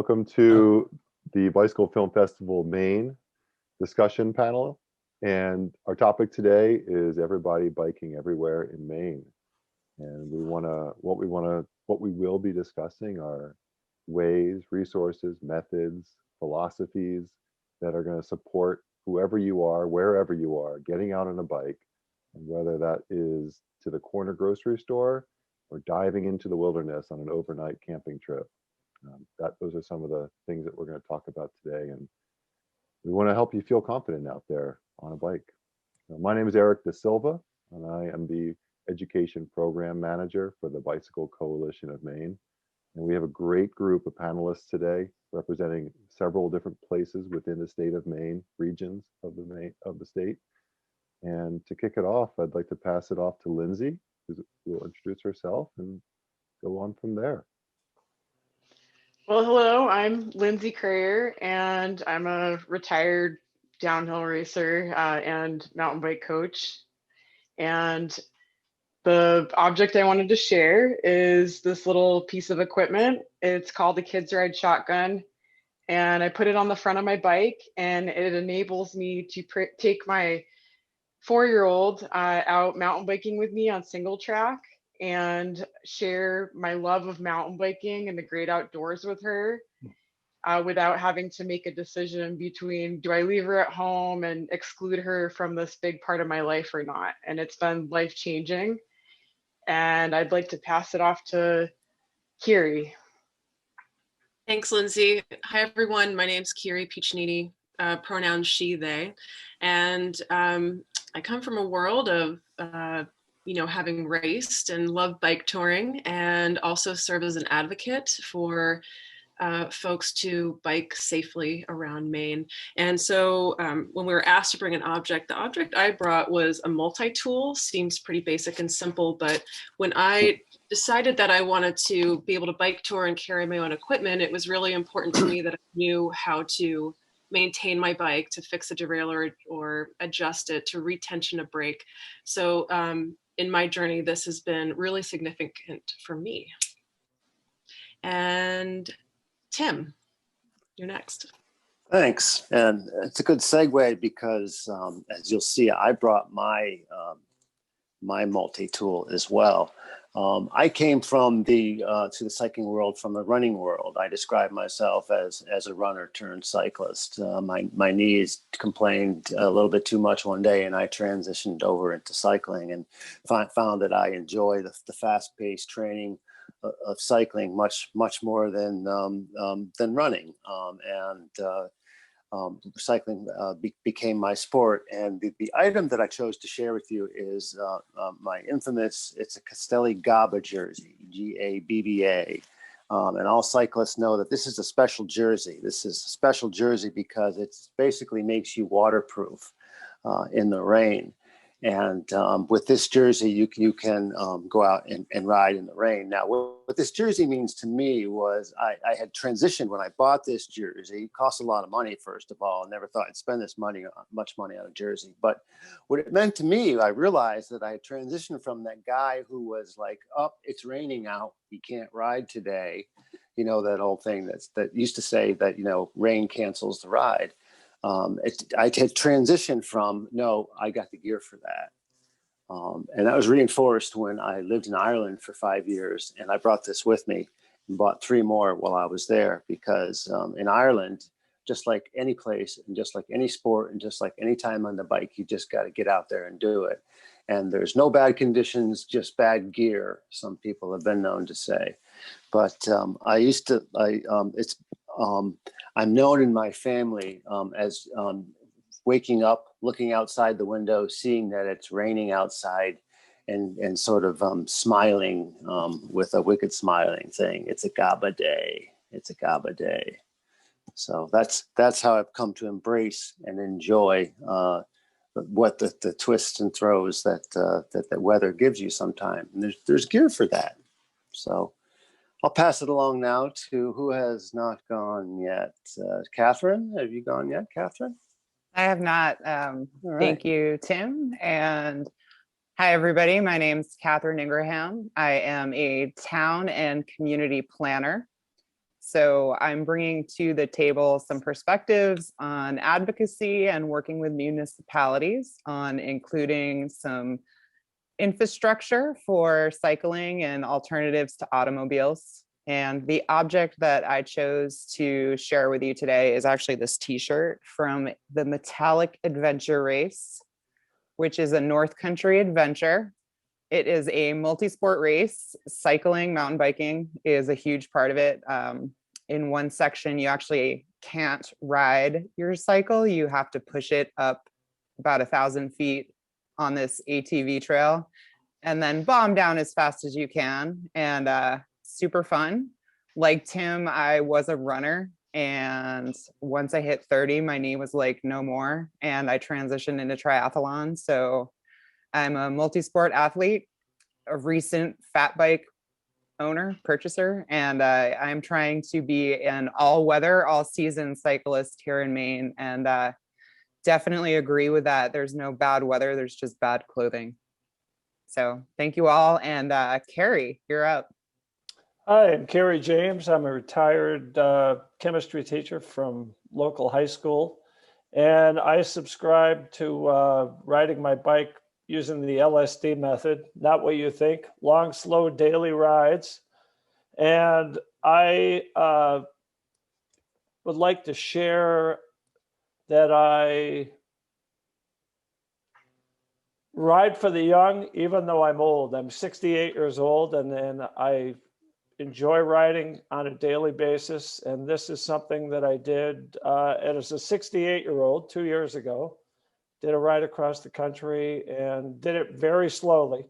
Welcome to the Bicycle Film Festival Maine discussion panel. And our topic today is everybody biking everywhere in Maine. And what we will be discussing are ways, resources, methods, philosophies that are going to support whoever you are, wherever you are, getting out on a bike, and whether that is to the corner grocery store or diving into the wilderness on an overnight camping trip. Those are some of the things that we're going to talk about today, and we want to help you feel confident out there on a bike. My name is Eric Da Silva, and I am the Education Program Manager for the Bicycle Coalition of Maine. And we have a great group of panelists today representing several different places within the state of Maine, regions of the state. And to kick it off, I'd like to pass it off to Lindsay, who will introduce herself and go on from there. Well, hello, I'm Lindsay Crayer, and I'm a retired downhill racer and mountain bike coach. And the object I wanted to share is this little piece of equipment. It's called a Kids Ride Shotgun, and I put it on the front of my bike, and it enables me to take my 4-year-old out mountain biking with me on single track and share my love of mountain biking and the great outdoors with her without having to make a decision between, do I leave her at home and exclude her from this big part of my life or not? And it's been life-changing. And I'd like to pass it off to Kiri. Thanks, Lindsay. Hi, everyone. My name's Kiri Piccinini, pronouns she, they. And I come from a world of having raced and love bike touring, and also serve as an advocate for folks to bike safely around Maine. And so when we were asked to bring an object, the object I brought was a multi-tool. Seems pretty basic and simple, but when I decided that I wanted to be able to bike tour and carry my own equipment, it was really important to me that I knew how to maintain my bike, to fix a derailleur or adjust it, to retension a brake. So in my journey, this has been really significant for me. And Tim, you're next. Thanks. And it's a good segue because as you'll see, I brought my multi-tool as well. I came from to the cycling world from the running world. I describe myself as a runner turned cyclist. My knees complained a little bit too much one day, and I transitioned over into cycling and found that I enjoy the fast-paced training of cycling much more than running. Cycling became my sport, and the item that I chose to share with you is my infamous, it's a Castelli Gabba jersey, G-A-B-B-A. And all cyclists know that this is a special jersey. This is a special jersey because it basically makes you waterproof in the rain. And with this jersey, you can go out and ride in the rain. Now, what this jersey means to me was I had transitioned when I bought this jersey. It cost a lot of money, first of all. I never thought I'd spend much money on a jersey. But what it meant to me, I realized that I had transitioned from that guy who was like, oh, it's raining out, you can't ride today. You know, that old thing that used to say that, rain cancels the ride. I had transitioned from, no, I got the gear for that. And that was reinforced when I lived in Ireland for 5 years, and I brought this with me and bought 3 more while I was there, because in Ireland, just like any place and just like any sport and just like any time on the bike, you just got to get out there and do it. And there's no bad conditions, just bad gear, some people have been known to say. But I'm known in my family as waking up, looking outside the window, seeing that it's raining outside, and sort of smiling with a wicked smiling thing. It's a Gabba day. It's a Gabba day. So that's how I've come to embrace and enjoy what the twists and throws that the weather gives you sometimes. And there's gear for that. So I'll pass it along now to who has not gone yet. Catherine, have you gone yet, Catherine? I have not. Right. Thank you, Tim. And hi, everybody. My name's Catherine Ingraham. I am a town and community planner. So I'm bringing to the table some perspectives on advocacy and working with municipalities on including some infrastructure for cycling and alternatives to automobiles. And the object that I chose to share with you today is actually this t-shirt from the Metallic Adventure Race, which is a North Country adventure. It is a multi-sport race. Cycling, mountain biking is a huge part of it. In one section, you actually can't ride your cycle. You have to push it up about 1,000 feet on this ATV trail and then bomb down as fast as you can. And super fun. Like Tim, I was a runner. And once I hit 30, my knee was like, no more. And I transitioned into triathlon. So I'm a multi-sport athlete, a recent fat bike owner, purchaser, and I'm trying to be an all-weather, all-season cyclist here in Maine. And definitely agree with that. There's no bad weather, there's just bad clothing. So thank you all. And Carrie, you're up. Hi, I'm Kerry James. I'm a retired chemistry teacher from local high school. And I subscribe to riding my bike using the LSD method, not what you think, long, slow daily rides. And I would like to share that I ride for the young, even though I'm old. I'm 68 years old, and I enjoy riding on a daily basis. And this is something that I did as a 68-year-old 2 years ago. Did a ride across the country and did it very slowly,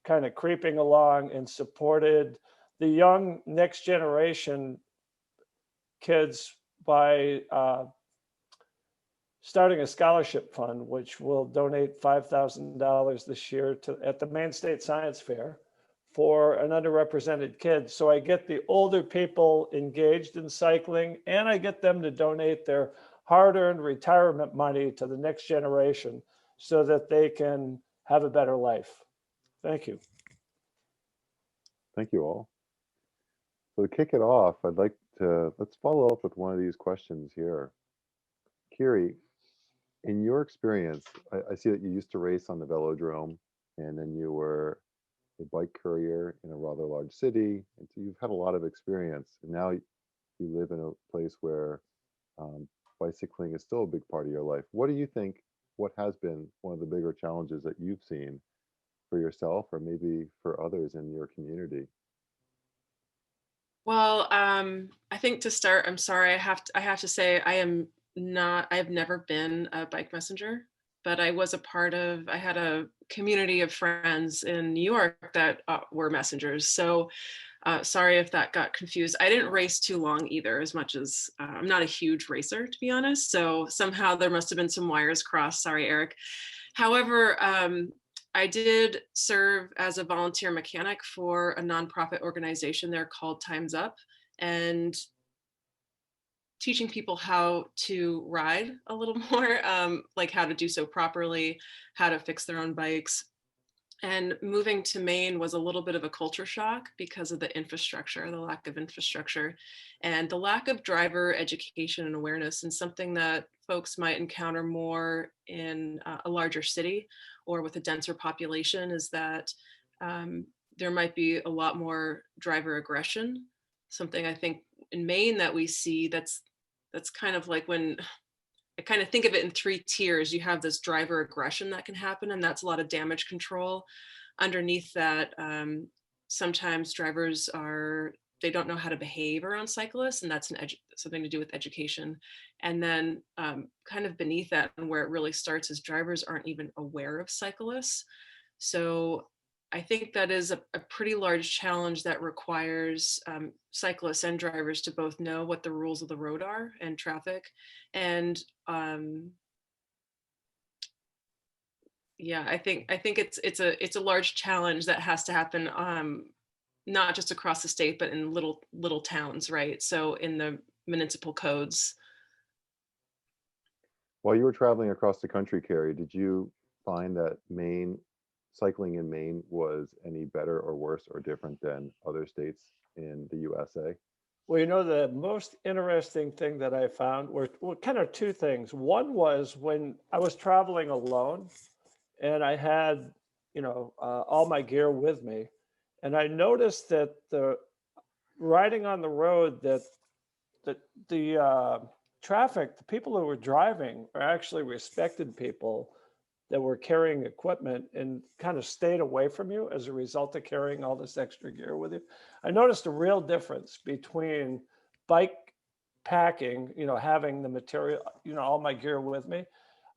kind of creeping along, and supported the young next generation kids by starting a scholarship fund, which will donate $5,000 this year at the Maine State Science Fair for an underrepresented kid. So I get the older people engaged in cycling, and I get them to donate their hard-earned retirement money to the next generation so that they can have a better life. Thank you. Thank you all. So to kick it off, let's follow up with one of these questions here. Kiri, in your experience, I see that you used to race on the velodrome, and then you were a bike courier in a rather large city, and so you've had a lot of experience. And now you live in a place where bicycling is still a big part of your life. What do you think? What has been one of the bigger challenges that you've seen for yourself, or maybe for others in your community? Well, I think to start, I'm sorry, I have to say I've never been a bike messenger, but I had a community of friends in New York that were messengers. So sorry if that got confused. I didn't race too long either, as much as I'm not a huge racer, to be honest. So somehow there must have been some wires crossed. Sorry, Eric. However, I did serve as a volunteer mechanic for a nonprofit organization there called Time's Up, and teaching people how to ride a little more, like how to do so properly, how to fix their own bikes. And moving to Maine was a little bit of a culture shock because of the infrastructure, the lack of infrastructure, and the lack of driver education and awareness, and something that folks might encounter more in a larger city or with a denser population is that there might be a lot more driver aggression. Something I think in Maine that we see that's kind of like when I kind of think of it in three tiers. You have this driver aggression that can happen, and that's a lot of damage control. Underneath that, sometimes drivers they don't know how to behave around cyclists, and that's something to do with education. And then kind of beneath that, and where it really starts, is drivers aren't even aware of cyclists. So I think that is a pretty large challenge that requires cyclists and drivers to both know what the rules of the road are and traffic. And yeah, I think it's a large challenge that has to happen, not just across the state, but in little towns, right? So in the municipal codes. While you were traveling across the country, Carrie, did you find that cycling in Maine was any better or worse or different than other states in the USA? Well, the most interesting thing that I found were kind of two things. One was when I was traveling alone and I had, all my gear with me. And I noticed that the riding on the road, that the traffic, the people who were driving are actually respected people that were carrying equipment and kind of stayed away from you as a result of carrying all this extra gear with you. I noticed a real difference between bike packing, having the material, all my gear with me.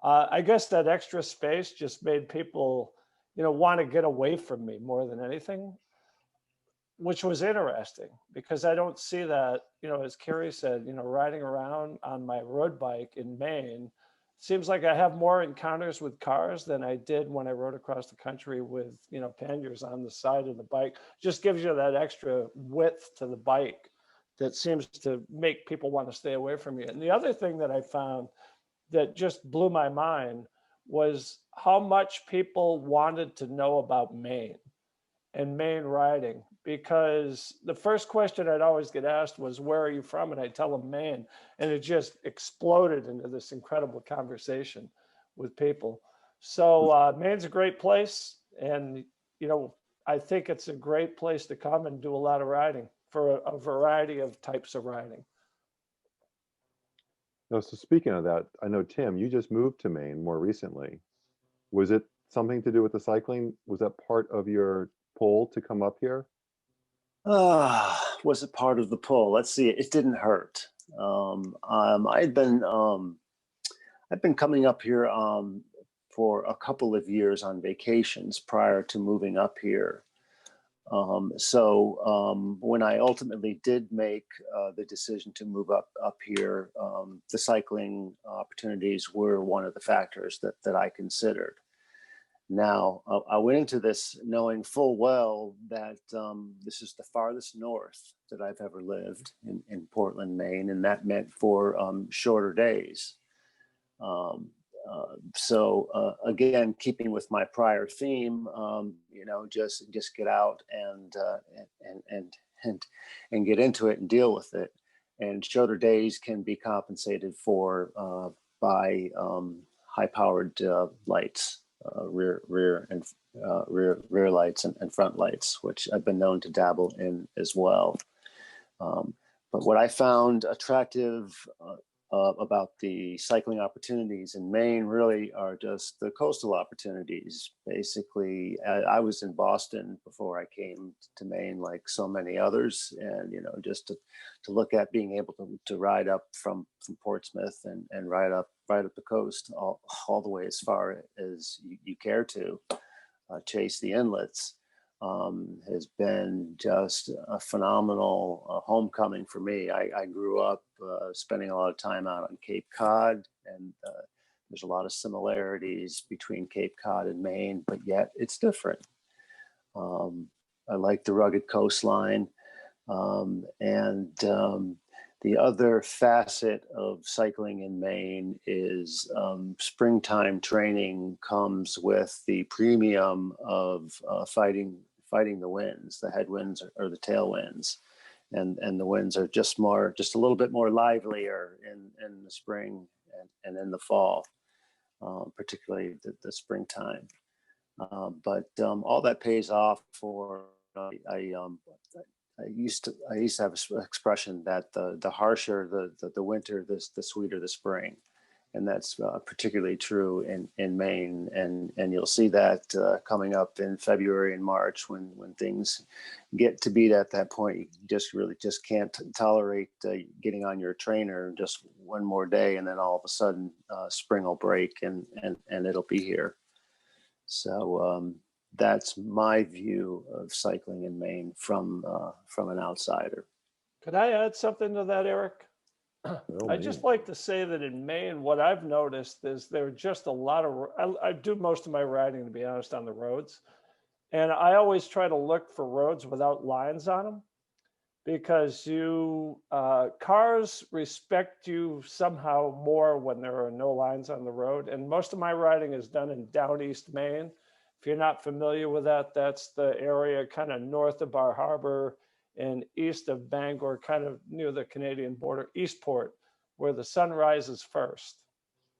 I guess that extra space just made people, want to get away from me more than anything, which was interesting because I don't see that, as Carrie said, riding around on my road bike in Maine. Seems like I have more encounters with cars than I did when I rode across the country with, panniers on the side of the bike. Just gives you that extra width to the bike that seems to make people want to stay away from you. And the other thing that I found that just blew my mind was how much people wanted to know about Maine and Maine riding, because the first question I'd always get asked was, where are you from? And I tell them Maine, and it just exploded into this incredible conversation with people. So Maine's a great place, and I think it's a great place to come and do a lot of riding for a variety of types of riding. No, so speaking of that, I know, Tim, you just moved to Maine more recently. Was it something to do with the cycling? Was that part of your pull to come up here? Was it part of the pull? Let's see. It didn't hurt. I've been coming up here for a couple of years on vacations prior to moving up here. So when I ultimately did make the decision to move up here, the cycling opportunities were one of the factors that I considered. Now, I went into this knowing full well that this is the farthest north that I've ever lived in Portland, Maine, and that meant for shorter days. So again, keeping with my prior theme, just get out and get into it and deal with it. And shorter days can be compensated for by high-powered lights. Rear lights and front lights, which I've been known to dabble in as well. But what I found attractive about the cycling opportunities in Maine really are just the coastal opportunities. Basically, I was in Boston before I came to Maine, like so many others, and just to look at being able to ride up from Portsmouth and ride up the coast all the way as far as you care to, chase the inlets, has been just a phenomenal homecoming for me. I grew up spending a lot of time out on Cape Cod, and there's a lot of similarities between Cape Cod and Maine, but yet it's different. I like the rugged coastline, and the other facet of cycling in Maine is springtime training comes with the premium of fighting the winds, the headwinds or the tailwinds, and the winds are just a little bit more livelier in the spring and in the fall, particularly the springtime. But all that pays off for. I used to have an expression that the harsher the winter, the sweeter the spring, and that's particularly true in Maine. And you'll see that coming up in February and March when things get to be at that point. You just can't tolerate getting on your trainer just one more day, and then all of a sudden spring will break and it'll be here. So. That's my view of cycling in Maine from an outsider. Could I add something to that, Eric? Oh, I just like to say that in Maine, what I've noticed is there are just a lot of, I do most of my riding, to be honest, on the roads. And I always try to look for roads without lines on them, because cars respect you somehow more when there are no lines on the road. And most of my riding is done in down east Maine. If you're not familiar with that, that's the area kind of north of Bar Harbor and east of Bangor, kind of near the Canadian border, Eastport, where the sun rises first.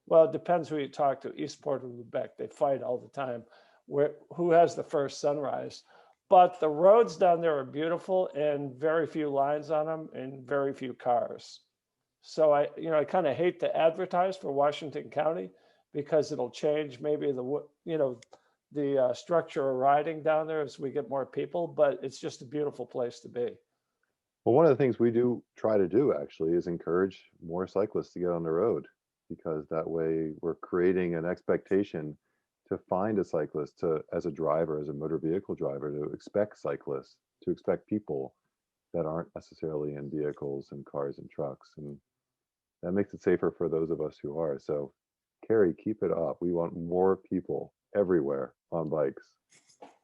Well, it depends who you talk to. Eastport or Lubec, they fight all the time who has the first sunrise. But the roads down there are beautiful and very few lines on them and very few cars. So I kind of hate to advertise for Washington County because it'll change maybe the structure of riding down there as we get more people, but it's just a beautiful place to be. Well, one of the things we do try to do actually is encourage more cyclists to get on the road, because that way we're creating an expectation to find a cyclist, to, as a driver, as a motor vehicle driver, to expect cyclists, to expect people that aren't necessarily in vehicles and cars and trucks. And that makes it safer for those of us who are. So, Carrie, keep it up. We want more people everywhere on bikes.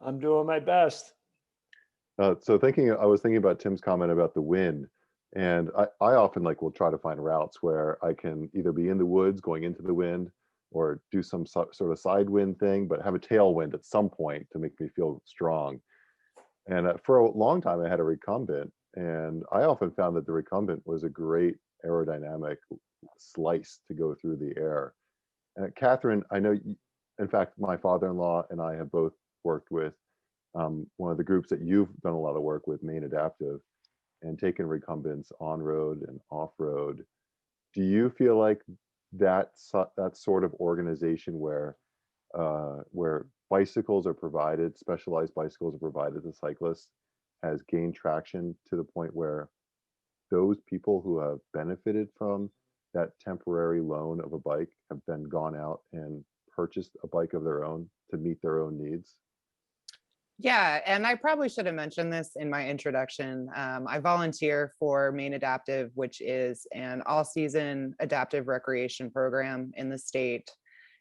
I'm doing my best. I was thinking about Tim's comment about the wind, and I often will try to find routes where I can either be in the woods going into the wind, or do some sort of side wind thing, but have a tailwind at some point to make me feel strong. And for a long time, I had a recumbent, and I often found that the recumbent was a great aerodynamic slice to go through the air. And Catherine, I know, in fact, my father-in-law and I have both worked with one of the groups that you've done a lot of work with, Maine Adaptive, and taken recumbents on road and off road. Do you feel like that sort of organization where bicycles are provided, specialized bicycles are provided to cyclists, has gained traction to the point where those people who have benefited from that temporary loan of a bike have then gone out and purchased a bike of their own to meet their own needs? Yeah, and I probably should have mentioned this in my introduction. I volunteer for Maine Adaptive, which is an all-season adaptive recreation program in the state.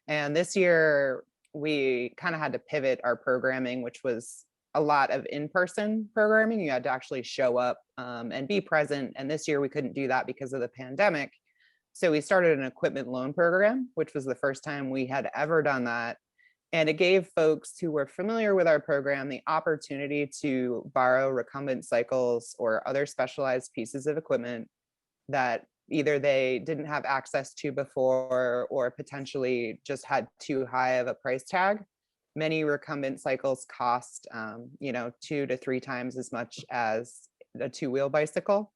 And this year, we kind of had to pivot our programming, which was a lot of in-person programming. You had to actually show up and be present. And this year, we couldn't do that because of the pandemic. So we started an equipment loan program, which was the first time we had ever done that. And it gave folks who were familiar with our program the opportunity to borrow recumbent cycles or other specialized pieces of equipment that either they didn't have access to before or potentially just had too high of a price tag. Many recumbent cycles cost, 2 to 3 times as much as a 2-wheel bicycle.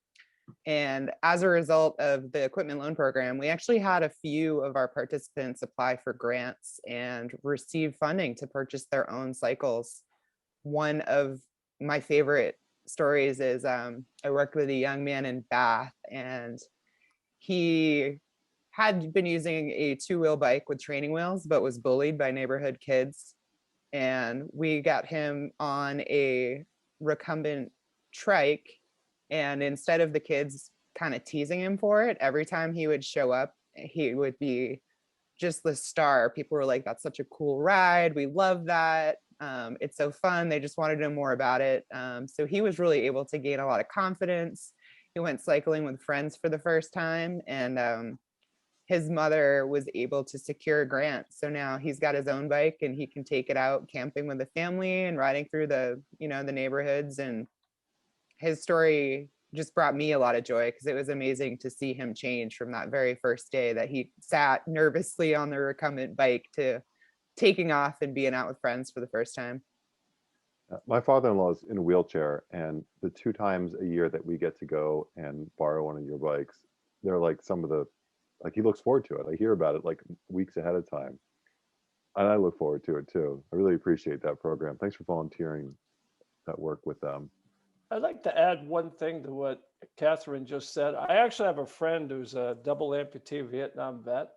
And as a result of the equipment loan program, we actually had a few of our participants apply for grants and receive funding to purchase their own cycles. One of my favorite stories is I worked with a young man in Bath, and he had been using a 2-wheel bike with training wheels, but was bullied by neighborhood kids. And we got him on a recumbent trike. And instead of the kids kind of teasing him for it, every time he would show up, he would be just the star. People were like, that's such a cool ride. We love that. It's so fun. They just wanted to know more about it. So he was really able to gain a lot of confidence. He went cycling with friends for the first time, and his mother was able to secure a grant. So now he's got his own bike and he can take it out camping with the family and riding through the neighborhoods. And his story just brought me a lot of joy because it was amazing to see him change from that very first day that he sat nervously on the recumbent bike to taking off and being out with friends for the first time. My father-in-law is in a wheelchair, and the 2 times a year that we get to go and borrow one of your bikes, they're some of the, he looks forward to it. I hear about it weeks ahead of time. And I look forward to it too. I really appreciate that program. Thanks for volunteering that work with them. I'd like to add one thing to what Catherine just said. I actually have a friend who's a double amputee Vietnam vet,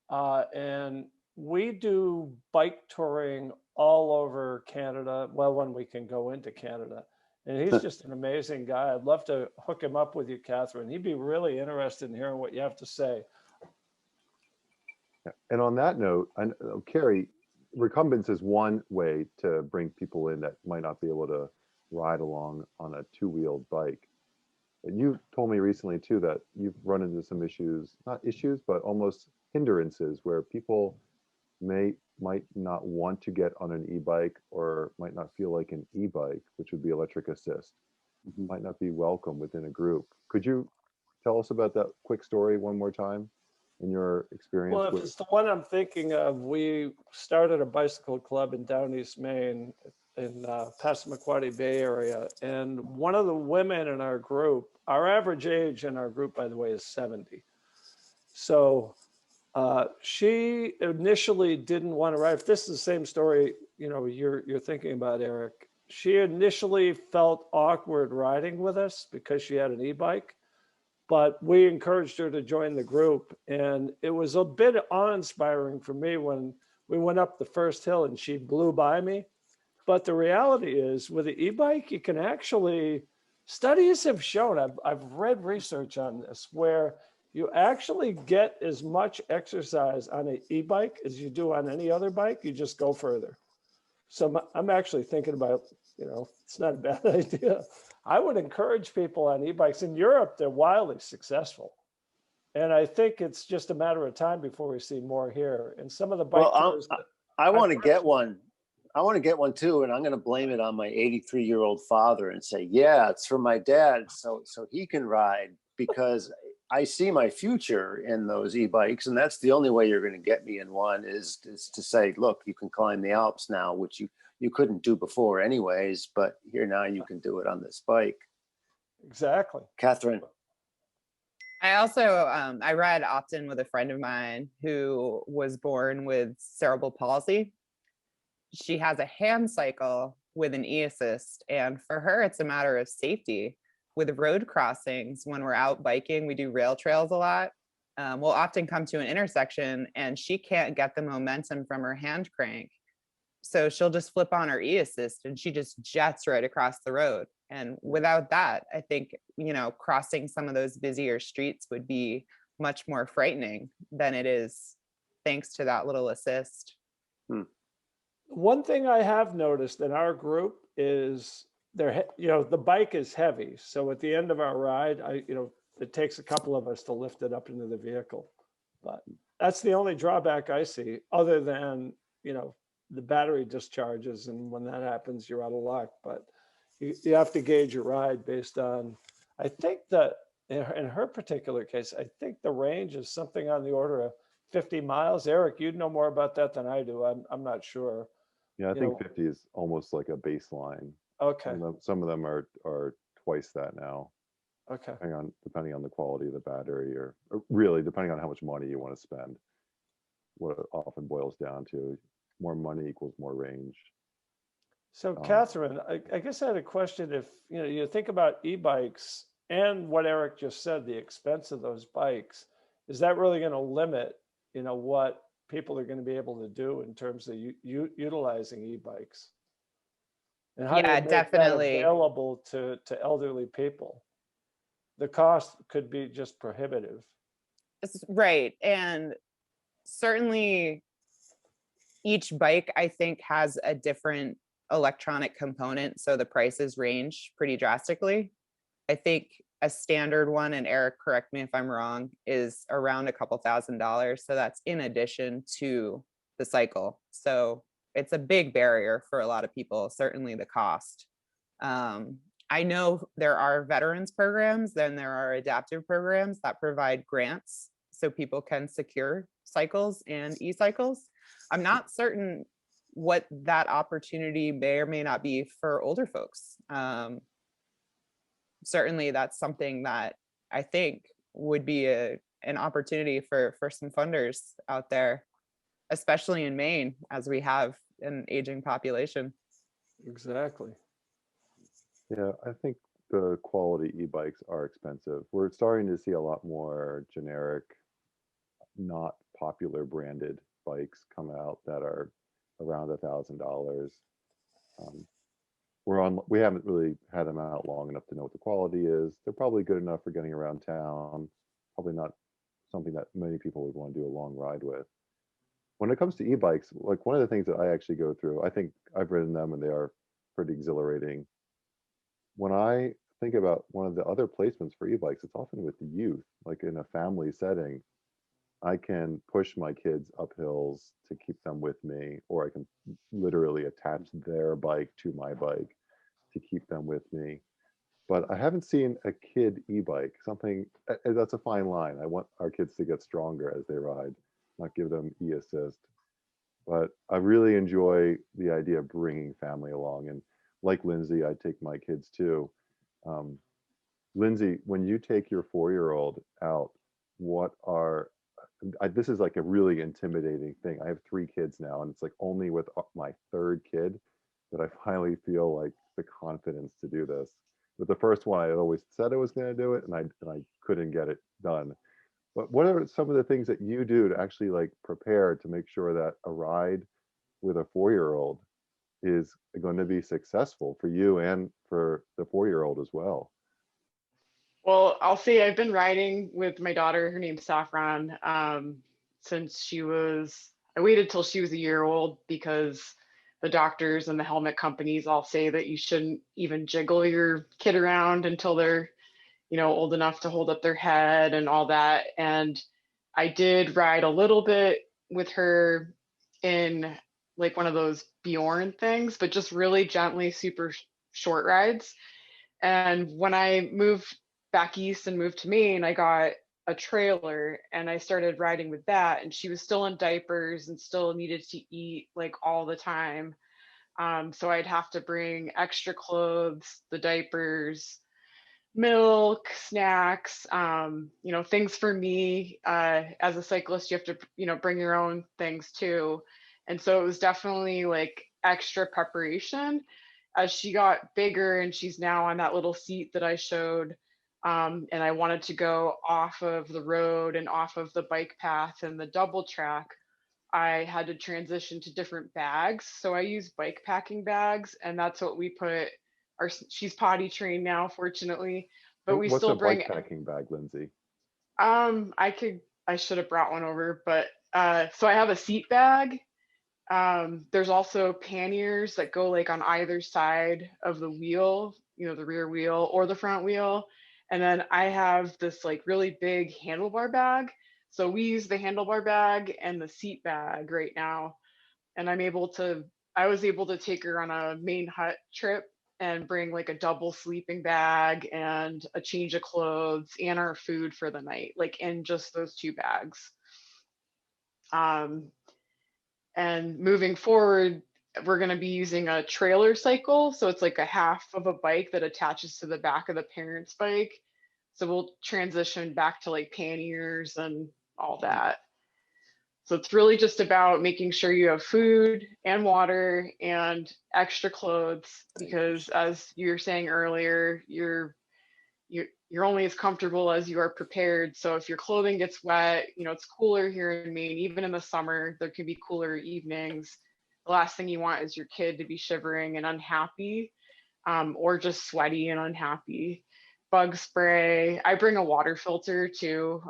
and we do bike touring all over Canada, well, when we can go into Canada. And he's just an amazing guy. I'd love to hook him up with you, Catherine. He'd be really interested in hearing what you have to say. And on that note, Carrie, recumbents is one way to bring people in that might not be able to ride along on a 2-wheeled bike. And you told me recently too that you've run into some issues, not issues, but almost hindrances where people might not want to get on an e-bike or might not feel like an e-bike, which would be electric assist. Mhm. might not be welcome within a group. Could you tell us about that quick story one more time in your experience Well, if with? it's the one I'm thinking of, we started a bicycle club in Down East Maine in Passamaquoddy Bay area. And one of the women in our group, our average age in our group, by the way, is 70. So she initially didn't want to ride. If this is the same story, you're thinking about, Eric, she initially felt awkward riding with us because she had an e-bike, but we encouraged her to join the group. And it was a bit awe-inspiring for me when we went up the first hill and she blew by me. But the reality is, with the e-bike, you can actually, studies have shown, I've read research on this, where you actually get as much exercise on an e-bike as you do on any other bike. You just go further. So I'm actually thinking about, it's not a bad idea. I would encourage people on e-bikes. In Europe, they're wildly successful. And I think it's just a matter of time before we see more here. And some of the bike Well, tours. I want to get one. I want to get one too, and I'm going to blame it on my 83-year-old father and say, yeah, it's for my dad, so he can ride, because I see my future in those e-bikes, and that's the only way you're going to get me in one is to say, look, you can climb the Alps now, which you couldn't do before anyways, but here now you can do it on this bike. Exactly. Catherine. I also, I ride often with a friend of mine who was born with cerebral palsy. She has a hand cycle with an e-assist, and for her, it's a matter of safety. With road crossings, when we're out biking, we do rail trails a lot. We'll often come to an intersection and she can't get the momentum from her hand crank. So she'll just flip on her e-assist and she just jets right across the road. And without that, I think, crossing some of those busier streets would be much more frightening than it is thanks to that little assist. One thing I have noticed in our group is the bike is heavy. So at the end of our ride, it takes a couple of us to lift it up into the vehicle. But that's the only drawback I see, other than, the battery discharges. And when that happens, you're out of luck. But you have to gauge your ride based on, I think that in her particular case, I think the range is something on the order of 50 miles. Eric, you'd know more about that than I do. I'm not sure. Yeah, I think 50 is almost like a baseline. Okay. Some of them are twice that now. Okay. Depending on the quality of the battery, or really depending on how much money you want to spend. What it often boils down to, more money equals more range. So Catherine, I guess I had a question. If you think about e-bikes and what Eric just said, the expense of those bikes, is that really going to limit, what people are going to be able to do in terms of utilizing e-bikes? And how do you make definitely. that available to elderly people? The cost could be just prohibitive. Right. And certainly each bike, I think, has a different electronic component. So the prices range pretty drastically. I think a standard one, and Eric, correct me if I'm wrong, is around a couple $1,000s. So that's in addition to the cycle. So it's a big barrier for a lot of people, certainly the cost. I know there are veterans programs, then there are adaptive programs that provide grants so people can secure cycles and e-cycles. I'm not certain what that opportunity may or may not be for older folks. Certainly that's something that I think would be an opportunity for some funders out there, especially in Maine, as we have an aging population. Exactly. Yeah, I think the quality e-bikes are expensive. We're starting to see a lot more generic, not popular branded bikes come out that are around $1,000. We haven't really had them out long enough to know what the quality is. They're probably good enough for getting around town. Probably not something that many people would want to do a long ride with. When it comes to e-bikes, like one of the things that I actually go through, I think I've ridden them and they are pretty exhilarating. When I think about one of the other placements for e-bikes, it's often with the youth, like in a family setting. I can push my kids up hills to keep them with me, or I can literally attach their bike to my bike to keep them with me. but I haven't seen a kid e-bike. Something that's a fine line. I want our kids to get stronger as they ride, not give them e-assist. But I really enjoy the idea of bringing family along. And like Lindsay, I take my kids too. Um, Lindsay, when you take your 4-year-old out, what are this is like a really intimidating thing. I have 3 kids now, and it's like only with my 3rd kid that I finally feel like the confidence to do this. With the first one, I had always said I was going to do it, and I couldn't get it done. But what are some of the things that you do to actually like prepare to make sure that a ride with a 4-year-old is going to be successful for you and for the 4-year-old as well? Well, I'll say I've been riding with my daughter. Her name's Saffron. Since I waited till she was a year old because the doctors and the helmet companies all say that you shouldn't even jiggle your kid around until they're, old enough to hold up their head and all that. And I did ride a little bit with her in like one of those Bjorn things, but just really gently, super short rides. And when I moved back east and moved to Maine, I got a trailer and I started riding with that. And she was still in diapers and still needed to eat like all the time. So I'd have to bring extra clothes, the diapers, milk, snacks, things for me. As a cyclist, you have to, bring your own things too. And so it was definitely like extra preparation. As she got bigger and she's now on that little seat that I showed, and I wanted to go off of the road and off of the bike path and the double track, I had to transition to different bags. So I use bike packing bags, and that's what we put she's potty trained now, fortunately, but we What's still a bring, bike packing bag, Lindsay? I should have brought one over, but so I have a seat bag. There's also panniers that go like on either side of the wheel, the rear wheel or the front wheel. And then I have this like really big handlebar bag. So we use the handlebar bag and the seat bag right now. And I was able to take her on a Maine hut trip and bring like a double sleeping bag and a change of clothes and our food for the night, like in just those 2 bags. And moving forward, we're going to be using a trailer cycle. So it's like a half of a bike that attaches to the back of the parent's bike. So we'll transition back to like panniers and all that. So it's really just about making sure you have food and water and extra clothes, because as you were saying earlier, you're only as comfortable as you are prepared. So if your clothing gets wet, it's cooler here in Maine. Even in the summer, there can be cooler evenings. The last thing you want is your kid to be shivering and unhappy, or just sweaty and unhappy. Bug spray. I bring a water filter too.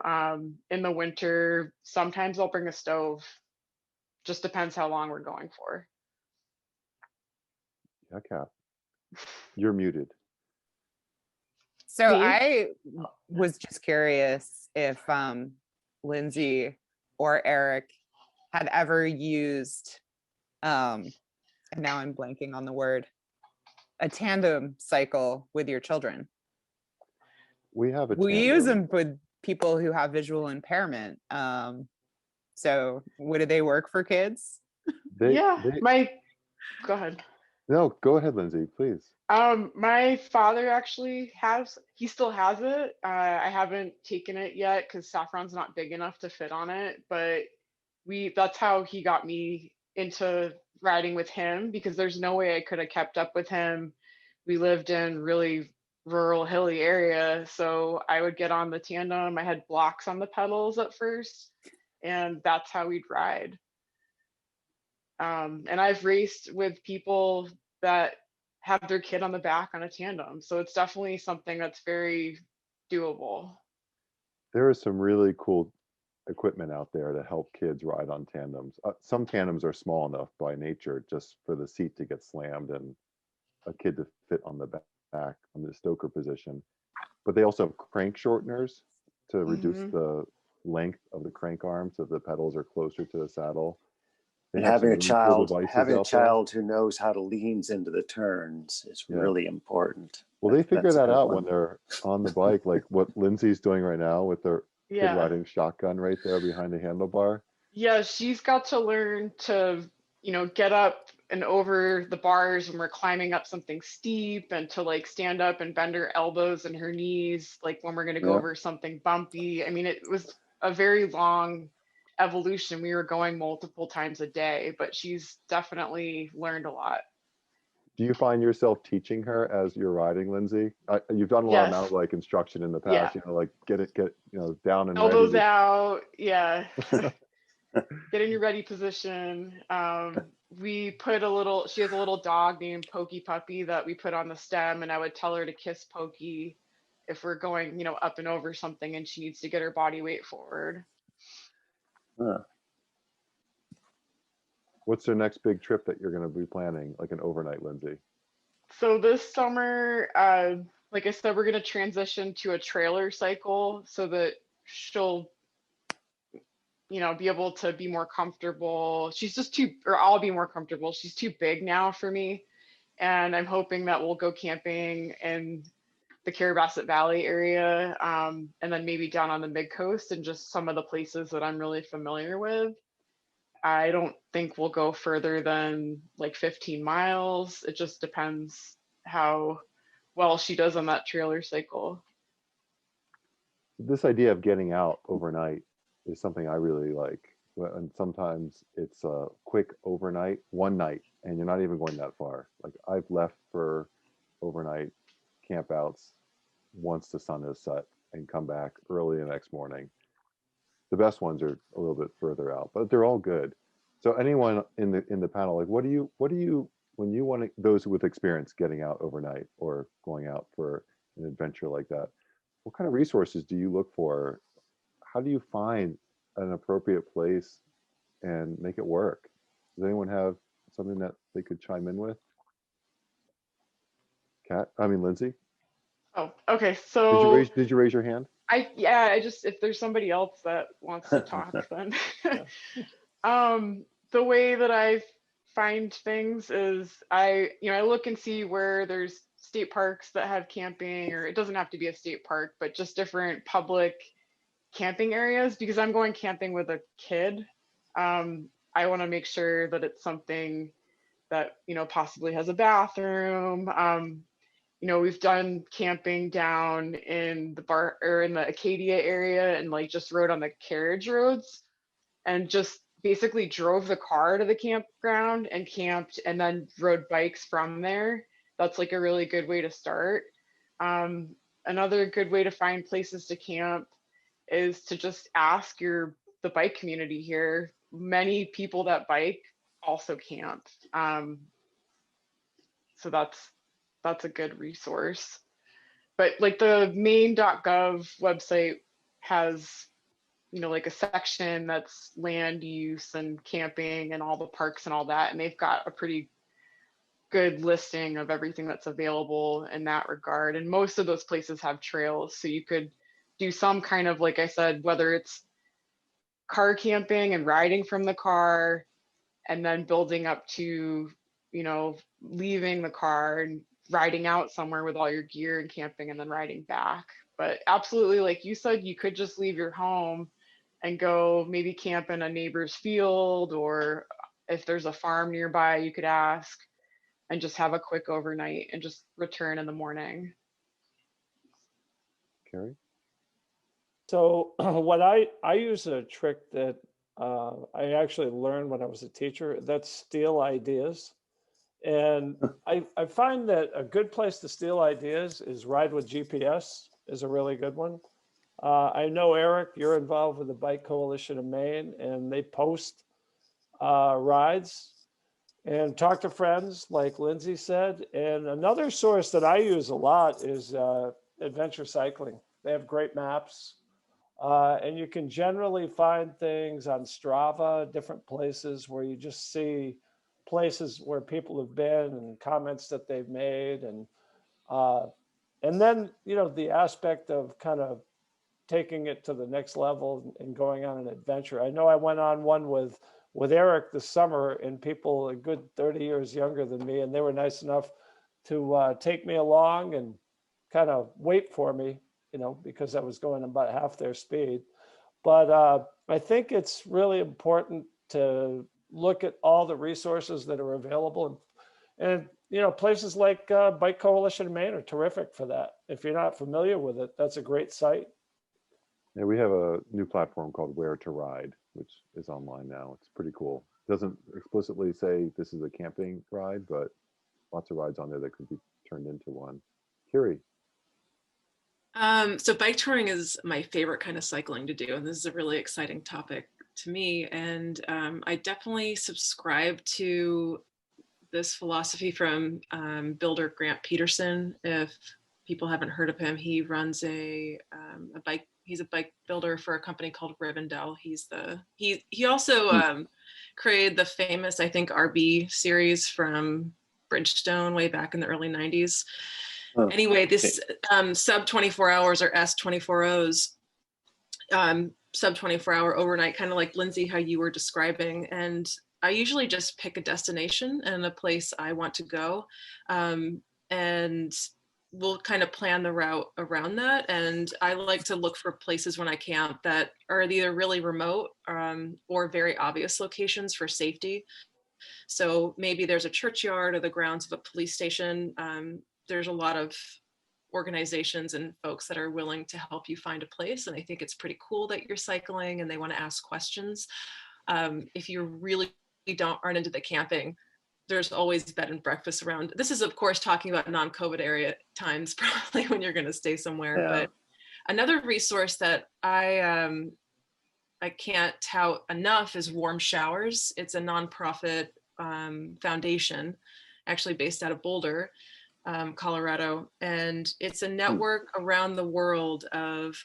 In the winter, sometimes I'll bring a stove. Just depends how long we're going for. Yeah, Kat, you're muted. So Me? I was just curious if Lindsay or Eric had ever used, and now I'm blanking on the word, a tandem cycle with your children. We have a We use tandem. them with people who have visual impairment. So would they work for kids? Go ahead. No, go ahead, Lindsay, please. My father actually he still has it. I haven't taken it yet because Saffron's not big enough to fit on it, but that's how he got me into riding with him, because there's no way I could have kept up with him. We lived in really rural, hilly area, so I would get on the tandem. I had blocks on the pedals at first, and that's how we'd ride. And I've raced with people that have their kid on the back on a tandem. So it's definitely something that's very doable. There is some really cool equipment out there to help kids ride on tandems. Some tandems are small enough by nature just for the seat to get slammed and a kid to fit on the back on the stoker position. But they also have crank shorteners to reduce the length of the crank arm so the pedals are closer to the saddle. They And have some having a really cool devices having a out there. child who knows how to leans into the turns is Yeah. really important. Well, they figure That's a that good out one. when they're on the bike, like what Lindsay's doing right now with their kid Yeah. riding shotgun right there behind the handlebar. Yeah, she's got to learn to, get up and over the bars when we're climbing up something steep, and to like stand up and bend her elbows and her knees, like when we're going to go Yeah. over something bumpy. I mean, it was a very long evolution. We were going multiple times a day, but she's definitely learned a lot. Do you find yourself teaching her as you're riding, Lindsay? You've done a lot of Yes. mountain bike instruction in the Yeah. past, like get down and Elbows ready. out. Yeah. Get in your ready position. We put she has a little dog named Pokey Puppy that we put on the stem, and I would tell her to kiss Pokey if we're going, up and over something and she needs to get her body weight forward. Huh. What's their next big trip that you're going to be planning, like an overnight, Lindsay? So this summer, like I said, we're going to transition to a trailer cycle so that she'll, be able to be more comfortable. She's just or I'll be more comfortable. She's too big now for me. And I'm hoping that we'll go camping in the Carrabassett Valley area, and then maybe down on the mid coast and just some of the places that I'm really familiar with. I don't think we'll go further than like 15 miles. It just depends how well she does on that trailer cycle. This idea of getting out overnight is something I really like. And sometimes it's a quick overnight, one night, and you're not even going that far. Like I've left for overnight campouts once the sun is set and come back early the next morning. The best ones are a little bit further out, but they're all good. So anyone in the panel, like what do you when you want those with experience getting out overnight or going out for an adventure like that, what kind of resources do you look for? How do you find an appropriate place and make it work? Does anyone have something that they could chime in with? Lindsay? Oh, okay. Did you So raise your hand? if there's somebody else that wants to talk, then the way that I find things is I look and see where there's state parks that have camping, or it doesn't have to be a state park, but just different public camping areas, because I'm going camping with a kid. I want to make sure that it's something that, possibly has a bathroom. We've done camping down in the bar or in the Acadia area, and like just rode on the carriage roads and just basically drove the car to the campground and camped and then rode bikes from there. That's like a really good way to start. Another good way to find places to camp is to just ask the bike community here. Many people that bike also camp. So that's a good resource. But like the Maine.gov website has, like a section that's land use and camping and all the parks and all that. And they've got a pretty good listing of everything that's available in that regard. And most of those places have trails. So you could do some kind of, like I said, whether it's car camping and riding from the car and then building up to, leaving the car and riding out somewhere with all your gear and camping and then riding back. But absolutely, like you said, you could just leave your home and go maybe camp in a neighbor's field, or if there's a farm nearby, you could ask and just have a quick overnight and just return in the morning. Carrie? So what I use a trick that I actually learned when I was a teacher. That's steal ideas. And I find that a good place to steal ideas is Ride with GPS is a really good one. I know, Eric, you're involved with the Bike Coalition of Maine, and they post rides and talk to friends, like Lindsay said. And another source that I use a lot is Adventure Cycling. They have great maps. And you can generally find things on Strava, different places where you just see places where people have been and comments that they've made. And then, the aspect of kind of taking it to the next level and going on an adventure. I know I went on one with with Eric this summer, and people a good 30 years younger than me, and they were nice enough to take me along and kind of wait for me, because I was going about half their speed. But I think it's really important to look at all the resources that are available. And places like Bike Coalition of Maine are terrific for that. If you're not familiar with it, that's a great site. Yeah, we have a new platform called Where to Ride, which is online now. It's pretty cool. It doesn't explicitly say this is a camping ride, but lots of rides on there that could be turned into one. Kiri. So bike touring is my favorite kind of cycling to do, and this is a really exciting topic to me. And I definitely subscribe to this philosophy from builder Grant Peterson. If people haven't heard of him, he runs a bike. He's a bike builder for a company called Rivendell. He also created the famous, I think, RB series from Bridgestone way back in the early 90s. Anyway, this sub 24 hours or S24Os, sub 24 hour overnight, kind of like Lindsay, how you were describing. And I usually just pick a destination and a place I want to go. And we'll kind of plan the route around that. And I like to look for places when I camp that are either really remote or very obvious locations for safety. So maybe there's a churchyard or the grounds of a police station. There's a lot of organizations and folks that are willing to help you find a place. And I think it's pretty cool that you're cycling and they want to ask questions. If you really aren't into the camping, there's always bed and breakfast around. This is, of course, talking about non-COVID area times, probably when you're going to stay somewhere. Yeah. But another resource that I can't tout enough is Warm Showers. It's a nonprofit foundation, actually based out of Boulder, Colorado. And it's a network around the world of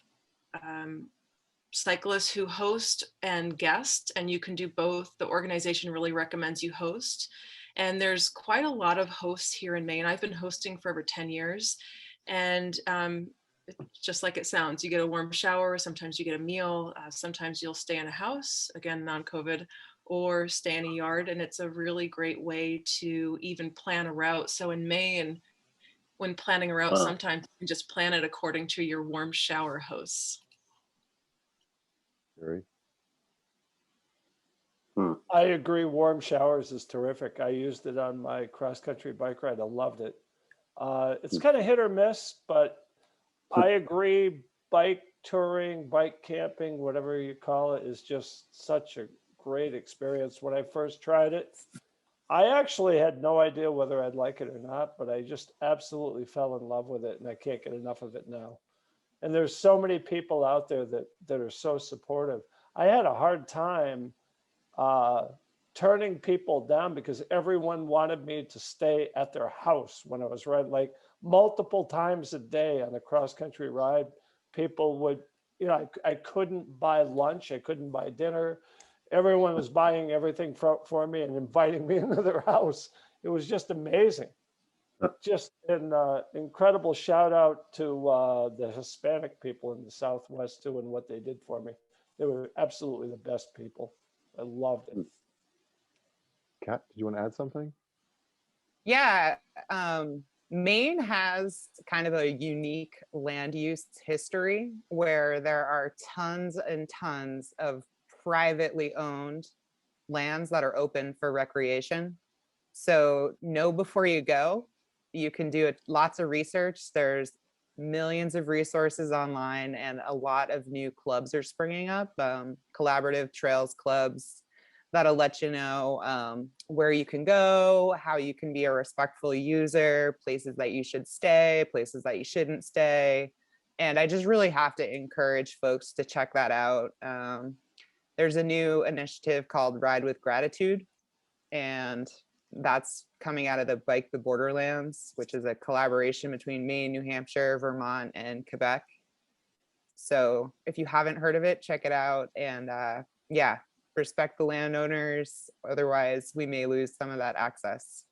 cyclists who host and guest, and you can do both. The organization really recommends you host. And there's quite a lot of hosts here in Maine. I've been hosting for over 10 years. And just like it sounds, you get a warm shower, sometimes you get a meal, sometimes you'll stay in a house, again, non-COVID, or stay in a yard. And it's a really great way to even plan a route. So in Maine, when planning a route, sometimes you can just plan it according to your warm shower hosts. Gary? I agree. Warm Showers is terrific. I used it on my cross-country bike ride. I loved it. It's kind of hit or miss, but I agree. Bike touring, bike camping, whatever you call it, is just such a great experience. When I first tried it, I actually had no idea whether I'd like it or not, but I just absolutely fell in love with it, and I can't get enough of it now. And there's so many people out there that are so supportive. I had a hard time turning people down because everyone wanted me to stay at their house when I was riding, like multiple times a day on a cross-country ride. People would, I couldn't buy lunch, I couldn't buy dinner. Everyone was buying everything for me and inviting me into their house. It was just amazing. Just an incredible shout out to the Hispanic people in the Southwest too, and what they did for me. They were absolutely the best people. I loved it. Kat, did you want to add something? Yeah, Maine has kind of a unique land use history where there are tons and tons of privately owned lands that are open for recreation. So know before you go. You can do lots of research. There's millions of resources online, and a lot of new clubs are springing up, collaborative trails clubs that'll let you know where you can go, how you can be a respectful user, places that you should stay, places that you shouldn't stay. And I just really have to encourage folks to check that out. There's a new initiative called Ride with Gratitude, and that's coming out of the Bike the Borderlands, which is a collaboration between Maine, New Hampshire, Vermont, and Quebec. So if you haven't heard of it, check it out. And yeah, respect the landowners. Otherwise, we may lose some of that access.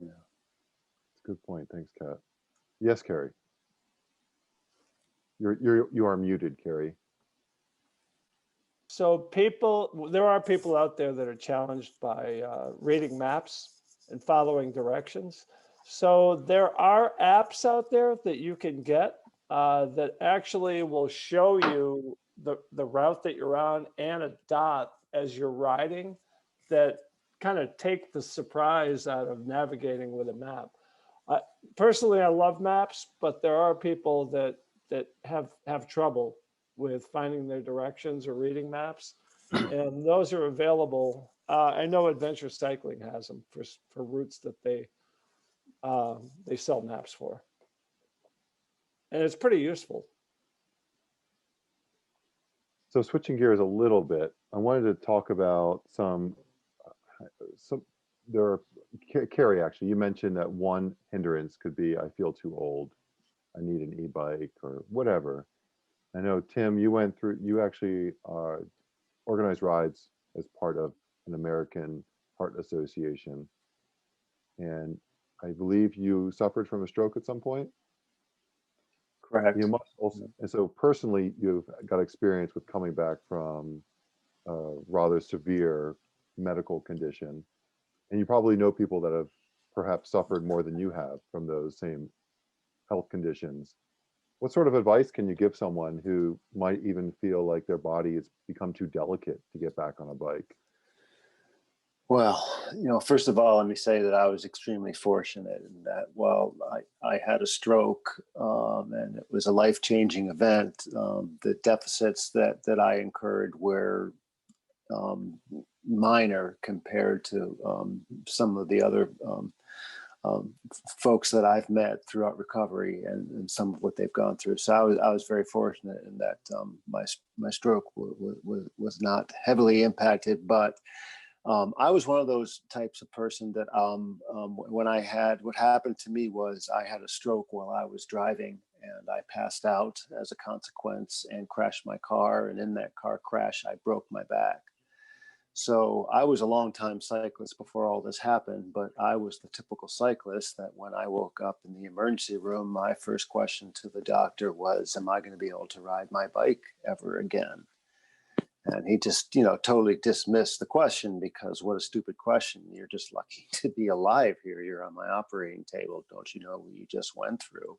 Yeah, that's a good point. Thanks, Kat. Yes, Carrie. You are muted, Carrie. So people, there are people out there that are challenged by reading maps and following directions. So there are apps out there that you can get that actually will show you the route that you're on and a dot as you're riding that kind of take the surprise out of navigating with a map. Personally, I love maps, but there are people that have trouble with finding their directions or reading maps, and those are available. I know Adventure Cycling has them for routes that they sell maps for, and it's pretty useful. So switching gears a little bit, I wanted to talk about some there are, Carrie, actually, you mentioned that one hindrance could be, I feel too old, I need an e-bike or whatever. I know, Tim, you actually organized rides as part of an American Heart Association. And I believe you suffered from a stroke at some point. Correct. You must also, and so personally, you've got experience with coming back from a rather severe medical condition. And you probably know people that have perhaps suffered more than you have from those same health conditions. What sort of advice can you give someone who might even feel like their body has become too delicate to get back on a bike? Well, first of all, let me say that I was extremely fortunate in that while I had a stroke and it was a life-changing event, the deficits that I incurred were minor compared to some of the other folks that I've met throughout recovery and some of what they've gone through. So I was very fortunate in that my stroke was not heavily impacted, but I was one of those types of person that what happened to me was I had a stroke while I was driving and I passed out as a consequence and crashed my car. And in that car crash, I broke my back. So I was a long-time cyclist before all this happened, but I was the typical cyclist that when I woke up in the emergency room, my first question to the doctor was, am I going to be able to ride my bike ever again? And he just, totally dismissed the question because what a stupid question. You're just lucky to be alive here. You're on my operating table. Don't you know what you just went through?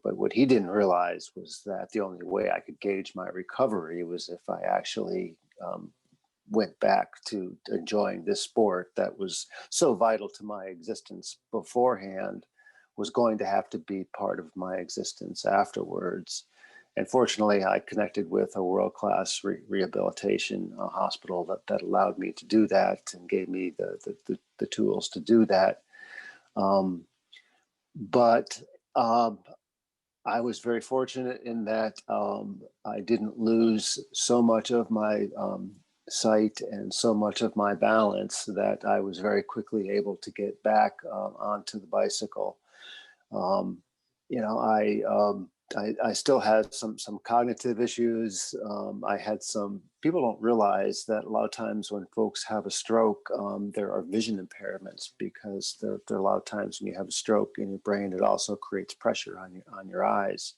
But what he didn't realize was that the only way I could gauge my recovery was if I actually went back to enjoying this sport that was so vital to my existence beforehand was going to have to be part of my existence afterwards. And fortunately, I connected with a world-class rehabilitation hospital that allowed me to do that and gave me the tools to do that. But I was very fortunate in that I didn't lose so much of my sight and so much of my balance that I was very quickly able to get back onto the bicycle. I still had some cognitive issues. I had some, people don't realize that a lot of times when folks have a stroke, there are vision impairments because there are a lot of times when you have a stroke in your brain, it also creates pressure on your eyes.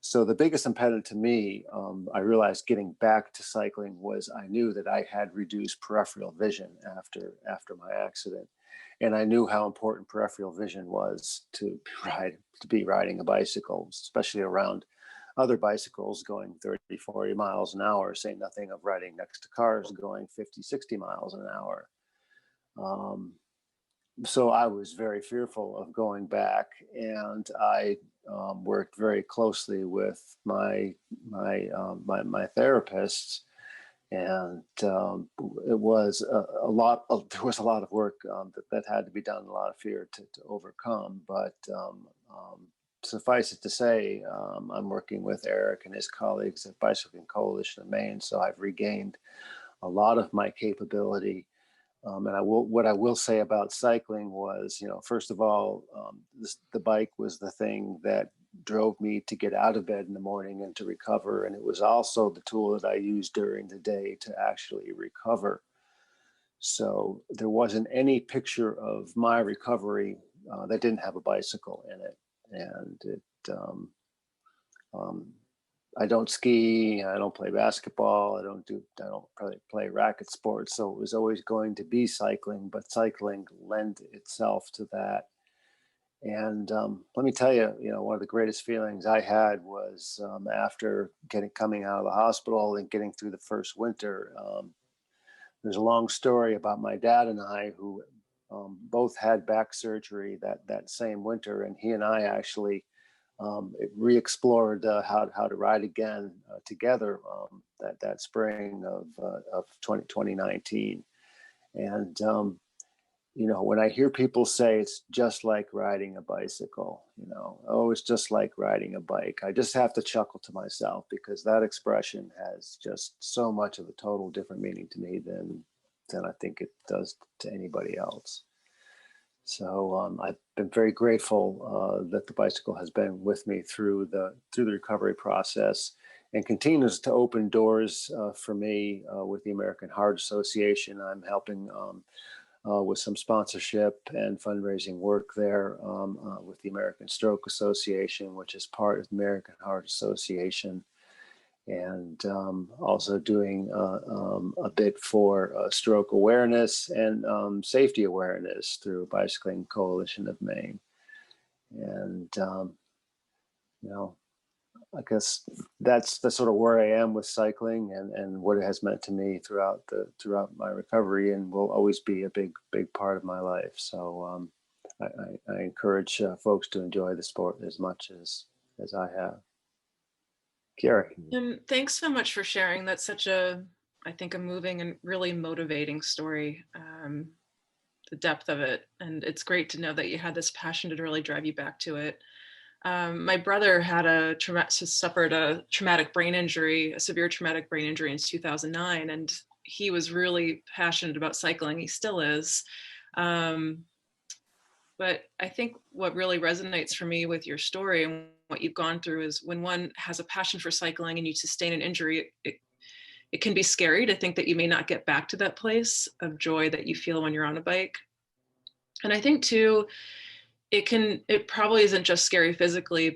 So the biggest impediment to me, I realized getting back to cycling was I knew that I had reduced peripheral vision after my accident. And I knew how important peripheral vision was to be riding a bicycle, especially around other bicycles going 30, 40 miles an hour, say nothing of riding next to cars going 50, 60 miles an hour. So I was very fearful of going back, and I worked very closely with my therapists, and it was a lot. There was a lot of work that had to be done, a lot of fear to overcome. But suffice it to say, I'm working with Eric and his colleagues at Bicycling Coalition of Maine, so I've regained a lot of my capability. And what I will say about cycling was, first of all, the bike was the thing that drove me to get out of bed in the morning and to recover. And it was also the tool that I used during the day to actually recover. So there wasn't any picture of my recovery that didn't have a bicycle in it. And I don't ski, I don't play basketball, I don't play racket sports. So it was always going to be cycling, but cycling lent itself to that. And let me tell you, one of the greatest feelings I had was after coming out of the hospital and getting through the first winter. There's a long story about my dad and I, who both had back surgery that same winter, and he and I actually re-explored how to ride again together that spring of 2019. And when I hear people say it's just like riding a bicycle, oh, it's just like riding a bike, I just have to chuckle to myself, because that expression has just so much of a total different meaning to me than I think it does to anybody else. So I've been very grateful that the bicycle has been with me through the recovery process, and continues to open doors for me with the American Heart Association. I'm helping with some sponsorship and fundraising work there with the American Stroke Association, which is part of the American Heart Association, and also doing a bit for stroke awareness and safety awareness through Bicycling Coalition of Maine. And, I guess that's sort of where I am with cycling, and what it has meant to me throughout my recovery, and will always be a big part of my life. So I encourage folks to enjoy the sport as much as I have. Carrie. Thanks so much for sharing. That's such I think, a moving and really motivating story. The depth of it, and it's great to know that you had this passion to really drive you back to it. My brother had suffered a traumatic brain injury, a severe traumatic brain injury in 2009, and he was really passionate about cycling. He still is. But I think what really resonates for me with your story and what you've gone through is, when one has a passion for cycling and you sustain an injury, it can be scary to think that you may not get back to that place of joy that you feel when you're on a bike. And I think too, it probably isn't just scary physically,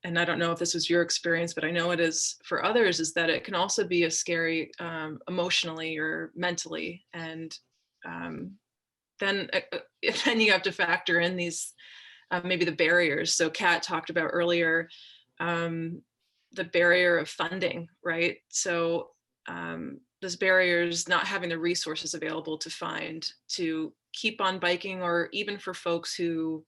and I don't know if this was your experience, but I know it is for others, is that it can also be a scary emotionally or mentally. And then you have to factor in these, maybe the barriers. So Kat talked about earlier, the barrier of funding, right? So those barriers, not having the resources available to keep on biking, or even for folks who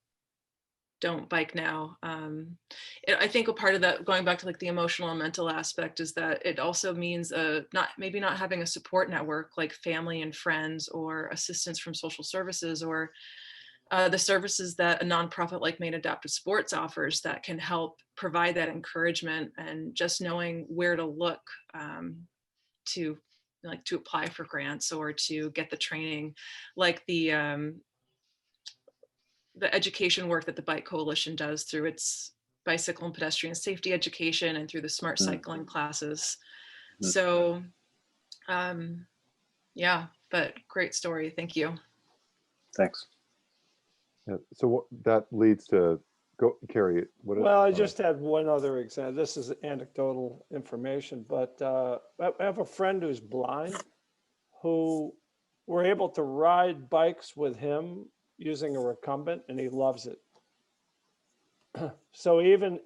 don't bike now. I think a part of that, going back to like the emotional and mental aspect, is that it also means not having a support network like family and friends, or assistance from social services, or the services that a nonprofit like Maine Adaptive Sports offers, that can help provide that encouragement, and just knowing where to look to apply for grants, or to get the training, like the education work that the Bike Coalition does through its bicycle and pedestrian safety education, and through the smart cycling classes. So yeah, but great story. Thank you. Thanks. Yeah, so that leads to Carrie. Well, I just had one other example. This is anecdotal information, but I have a friend who's blind, who were able to ride bikes with him using a recumbent, and he loves it. So even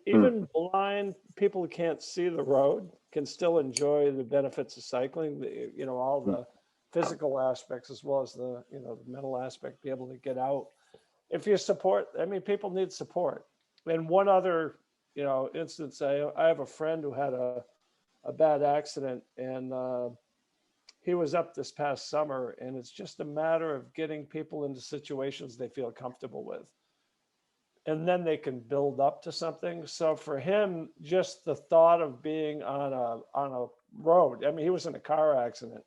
blind people who can't see the road can still enjoy the benefits of cycling. All the physical aspects, as well as the the mental aspect, be able to get out. If you support, people need support. And one other instance, I have a friend who had a bad accident, and he was up this past summer, and it's just a matter of getting people into situations they feel comfortable with, and then they can build up to something. So for him, just the thought of being on a road, he was in a car accident,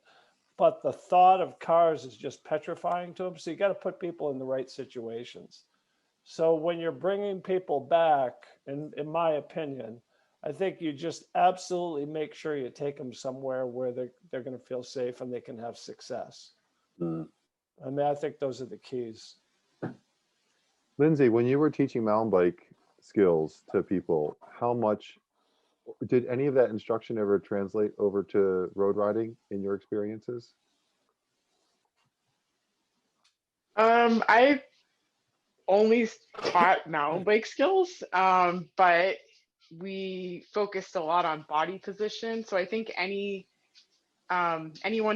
but the thought of cars is just petrifying to him. So you got to put people in the right situations. So when you're bringing people back, in my opinion, I think you just absolutely make sure you take them somewhere where they're going to feel safe and they can have success. I think those are the keys. Lindsay, when you were teaching mountain bike skills to people, how much Did any of that instruction ever translate over to road riding in your experiences? I only taught mountain bike skills, but we focused a lot on body position. So I think anyone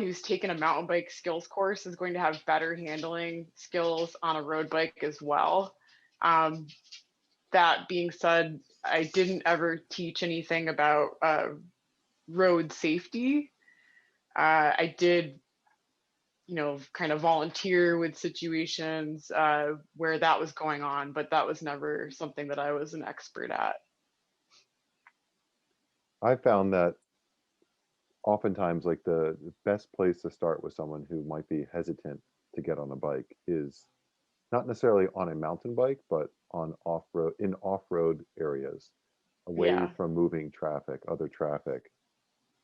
who's taken a mountain bike skills course is going to have better handling skills on a road bike as well. Um, that being said, I didn't ever teach anything about road safety. I did, kind of volunteer with situations where that was going on, but that was never something that I was an expert at. I found that oftentimes like the best place to start with someone who might be hesitant to get on a bike is not necessarily on a mountain bike, but on off-road areas, away Yeah. from moving traffic, other traffic,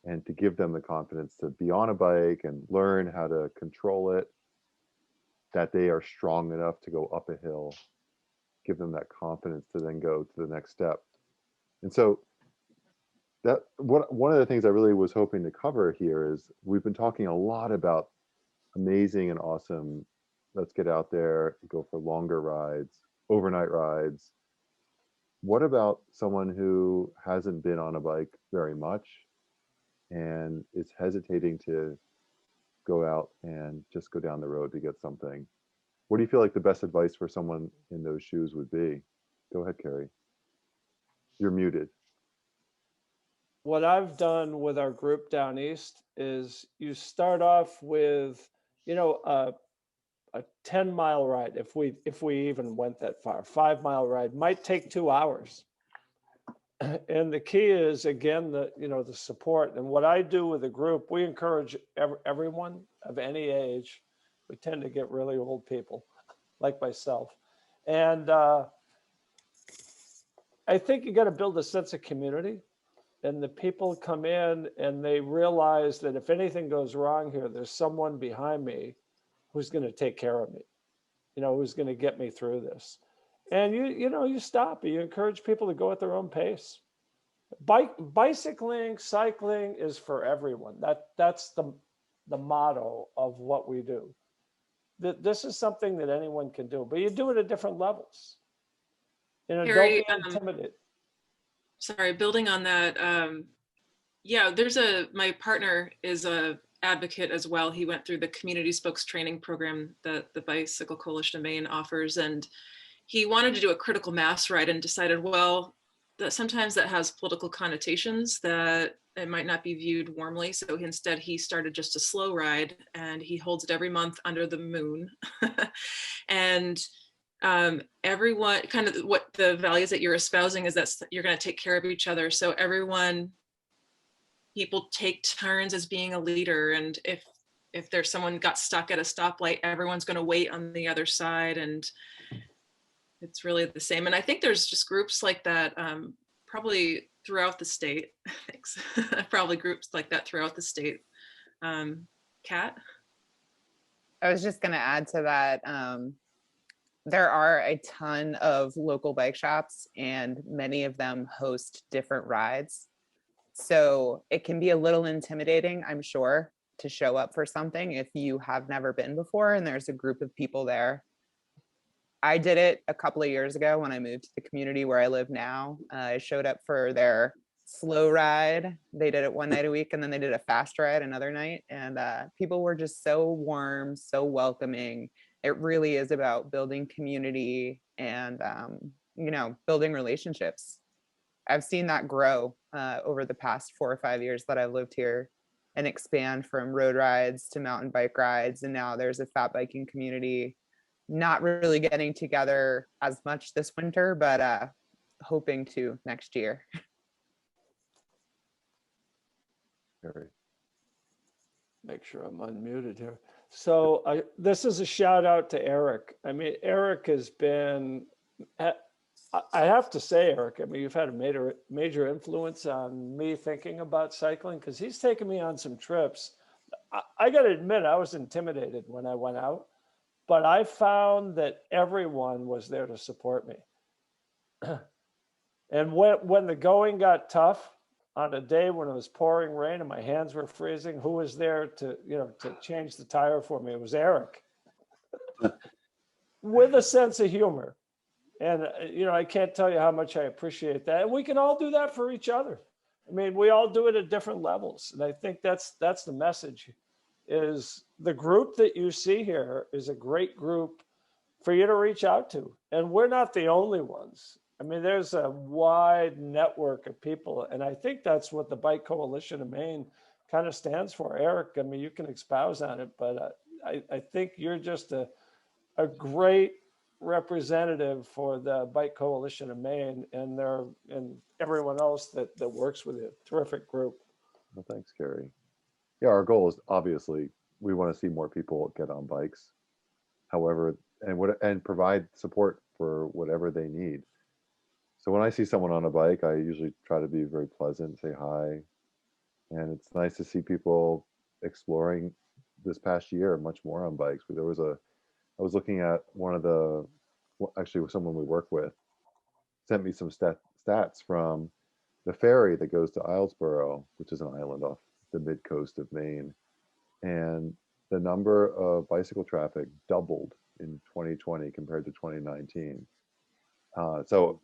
and to give them the confidence to be on a bike and learn how to control it, that they are strong enough to go up a hill, give them that confidence to then go to the next step. And so one of the things I really was hoping to cover here is we've been talking a lot about amazing and awesome, let's get out there, go for longer rides, overnight rides. What about someone who hasn't been on a bike very much and is hesitating to go out and just go down the road to get something? What do you feel like the best advice for someone in those shoes would be? Go ahead, Carrie. You're muted. What I've done with our group down east is you start off with, a 10-mile ride. If we even went that far, 5-mile ride might take 2 hours. And the key is, again, the support. And what I do with the group, we encourage everyone of any age. We tend to get really old people like myself. And I think you got to build a sense of community. And the people come in and they realize that if anything goes wrong here, there's someone behind me who's going to take care of me, who's going to get me through this. And you stop, you encourage people to go at their own pace. Bicycling, cycling is for everyone. That's the motto of what we do. This is something that anyone can do, but you do it at different levels. Harry, don't be intimidated. Sorry, building on that, my partner is a advocate as well. He went through the community spokes training program that the Bicycle Coalition of Maine offers, and he wanted to do a critical mass ride and decided, well, that sometimes that has political connotations that it might not be viewed warmly. So instead he started just a slow ride, and he holds it every month under the moon. And everyone, kind of what the values that you're espousing is that you're going to take care of each other. So people take turns as being a leader. And if there's someone got stuck at a stoplight, everyone's going to wait on the other side. And it's really the same. And I think there's just groups like that, probably throughout the state. Thanks. Probably groups like that throughout the state. Kat? I was just going to add to that. There are a ton of local bike shops, and many of them host different rides. So it can be a little intimidating, I'm sure, to show up for something if you have never been before and there's a group of people there. I did it a couple of years ago when I moved to the community where I live now. I showed up for their slow ride. They did it one night a week, and then they did a fast ride another night. And people were just so warm, so welcoming. It really is about building community and, building relationships. I've seen that grow over the past 4 or 5 years that I've lived here, and expand from road rides to mountain bike rides. And now there's a fat biking community. Not really getting together as much this winter, but hoping to next year. Make sure I'm unmuted here. So this is a shout out to Eric. I mean, Eric has been, I have to say, Eric, I mean, you've had a major influence on me thinking about cycling, because he's taken me on some trips. I got to admit, I was intimidated when I went out. But I found that everyone was there to support me. And when the going got tough, on a day when it was pouring rain and my hands were freezing, who was there to, to change the tire for me? It was Eric, with a sense of humor. And, I can't tell you how much I appreciate that. And we can all do that for each other. I mean, we all do it at different levels. And I think that's the message, is the group that you see here is a great group for you to reach out to. And we're not the only ones. I mean, there's a wide network of people. And I think that's what the Bike Coalition of Maine kind of stands for. Eric, I mean, you can espouse on it, but I think you're just a great representative for the Bike Coalition of Maine and everyone else that works with it. Terrific group. Well, thanks, Carrie. Yeah, our goal is obviously we want to see more people get on bikes, however, and provide support for whatever they need. So when I see someone on a bike, I usually try to be very pleasant, say hi, and it's nice to see people exploring this past year much more on bikes. I was looking at actually someone we work with sent me some stats from the ferry that goes to Islesboro, which is an island off the mid coast of Maine. And the number of bicycle traffic doubled in 2020 compared to 2019. So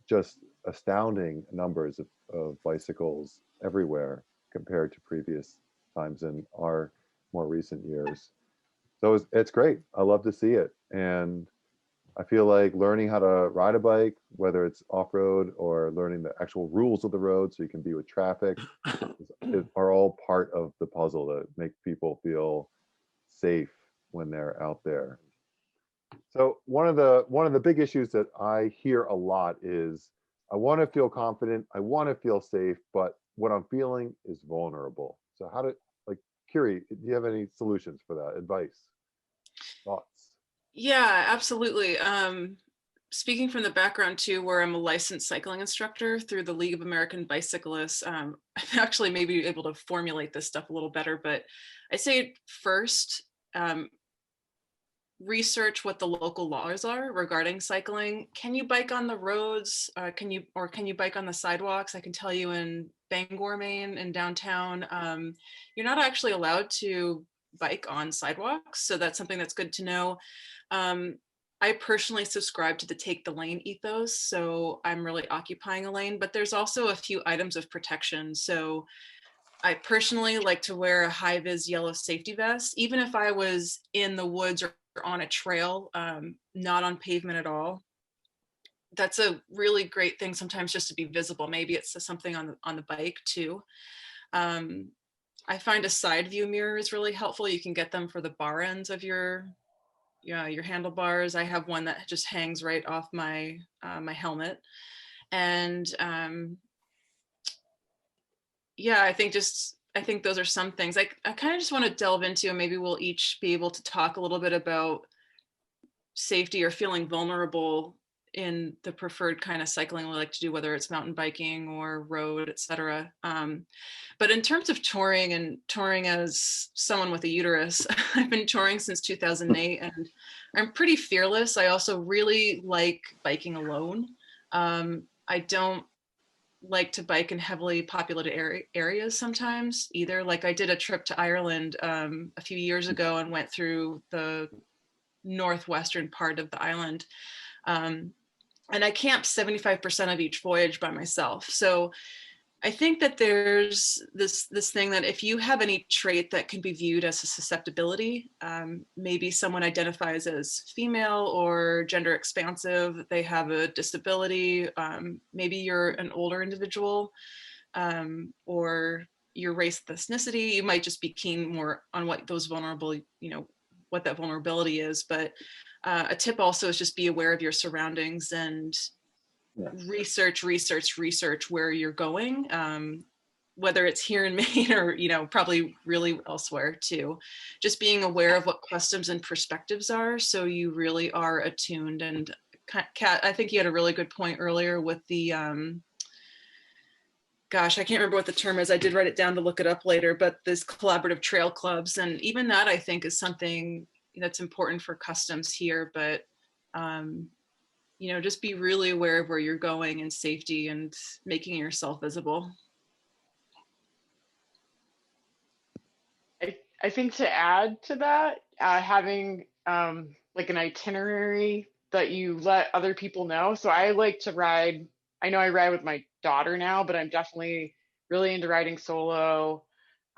just astounding numbers of bicycles everywhere compared to previous times in our more recent years. So it's great. I love to see it. And I feel like learning how to ride a bike, whether it's off-road or learning the actual rules of the road so you can be with traffic, are all part of the puzzle to make people feel safe when they're out there. So one of the big issues that I hear a lot is I want to feel confident, I want to feel safe, but what I'm feeling is vulnerable. So Kiri, do you have any solutions for that? Advice? Thoughts? Yeah, absolutely. Speaking from the background too, where I'm a licensed cycling instructor through the League of American Bicyclists, I'm actually maybe able to formulate this stuff a little better, but I say first, research what the local laws are regarding cycling. Can you bike on the roads? Can you bike on the sidewalks? I can tell you in Bangor, Maine, in downtown, you're not actually allowed to bike on sidewalks. So that's something that's good to know. I personally subscribe to the take the lane ethos. So I'm really occupying a lane, but there's also a few items of protection. So I personally like to wear a high vis yellow safety vest, even if I was in the woods or on a trail, not on pavement at all. That's a really great thing sometimes just to be visible. Maybe it's something on the bike too. I find a side view mirror is really helpful. You can get them for the bar ends of your handlebars. I have one that just hangs right off my my helmet. And yeah, I think those are some things. I kind of just want to delve into, and maybe we'll each be able to talk a little bit about safety or feeling vulnerable in the preferred kind of cycling we like to do, whether it's mountain biking or road, etc. But in terms of touring as someone with a uterus, I've been touring since 2008, and I'm pretty fearless. I also really like biking alone. I don't like to bike in heavily populated areas sometimes either. Like I did a trip to Ireland a few years ago and went through the northwestern part of the island. And I camped 75% of each voyage by myself. So I think that there's this thing that if you have any trait that can be viewed as a susceptibility, maybe someone identifies as female or gender expansive, they have a disability, maybe you're an older individual, or your race, ethnicity, you might just be keen more on what those vulnerable, what that vulnerability is. But a tip also is just be aware of your surroundings and research where you're going, whether it's here in Maine or probably really elsewhere too. Just being aware of what customs and perspectives are, so you really are attuned. And Kat, I think you had a really good point earlier with the gosh, I can't remember what the term is. I did write it down to look it up later, but this collaborative trail clubs, and even that I think is something that's important for customs here. But just be really aware of where you're going and safety and making yourself visible. I think to add to that, having like an itinerary that you let other people know. So I like to ride. I know I ride with my daughter now, but I'm definitely really into riding solo.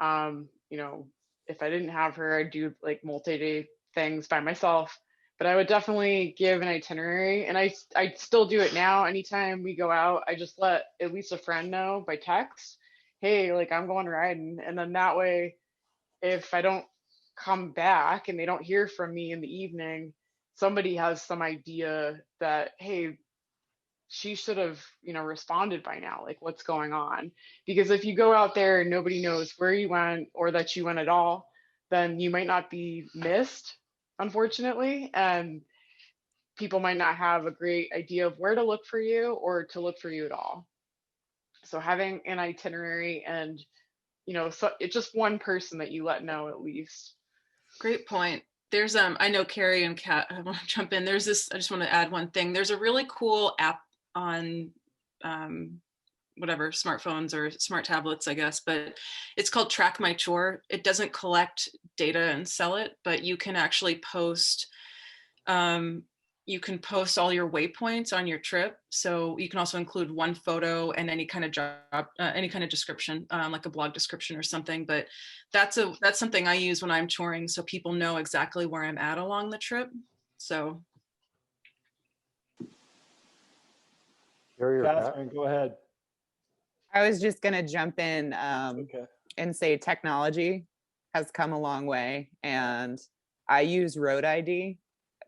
You know, if I didn't have her, I'd do like multi-day things by myself. But I would definitely give an itinerary, and I still do it now. Anytime we go out, I just let at least a friend know by text, hey, like I'm going riding, and then that way if I don't come back and they don't hear from me in the evening, somebody has some idea that, hey, she should have, you know, responded by now. Like, what's going on? Because if you go out there and nobody knows where you went or that you went at all, then you might not be missed, unfortunately. And people might not have a great idea of where to look for you or to look for you at all. So having an itinerary and you know, so it's just one person that you let know at least. Great point. There's I know Carrie and Kat, I want to jump in. There's this, I just want to add one thing. There's a really cool app on whatever, smartphones or smart tablets, I guess, but it's called Track My Chore. It doesn't collect data and sell it, but you can actually post all your waypoints on your trip. So you can also include one photo and any kind of any kind of description, like a blog description or something. But that's something I use when I'm touring, so people know exactly where I'm at along the trip. So, Carrie or Pat? Catherine, go ahead. I was just going to jump in Okay. and say technology has come a long way, and I use Road ID.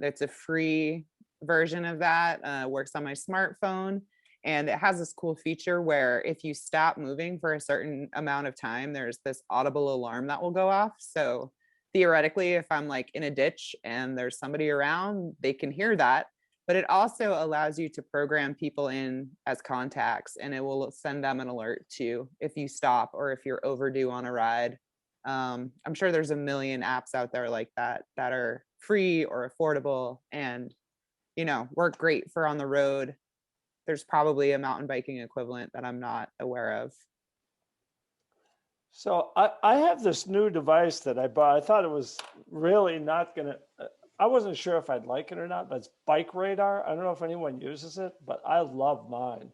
It's a free version of that, works on my smartphone, and it has this cool feature where if you stop moving for a certain amount of time, there's this audible alarm that will go off. So theoretically, if I'm like in a ditch and there's somebody around, they can hear that. But it also allows you to program people in as contacts, and it will send them an alert too if you stop or if you're overdue on a ride. I'm sure there's a million apps out there like that that are free or affordable and, you know, work great for on the road. There's probably a mountain biking equivalent that I'm not aware of. So I have this new device that I bought. I thought it was really not gonna, I wasn't sure if I'd like it or not, but it's Bike Radar. I don't know if anyone uses it, but I love mine.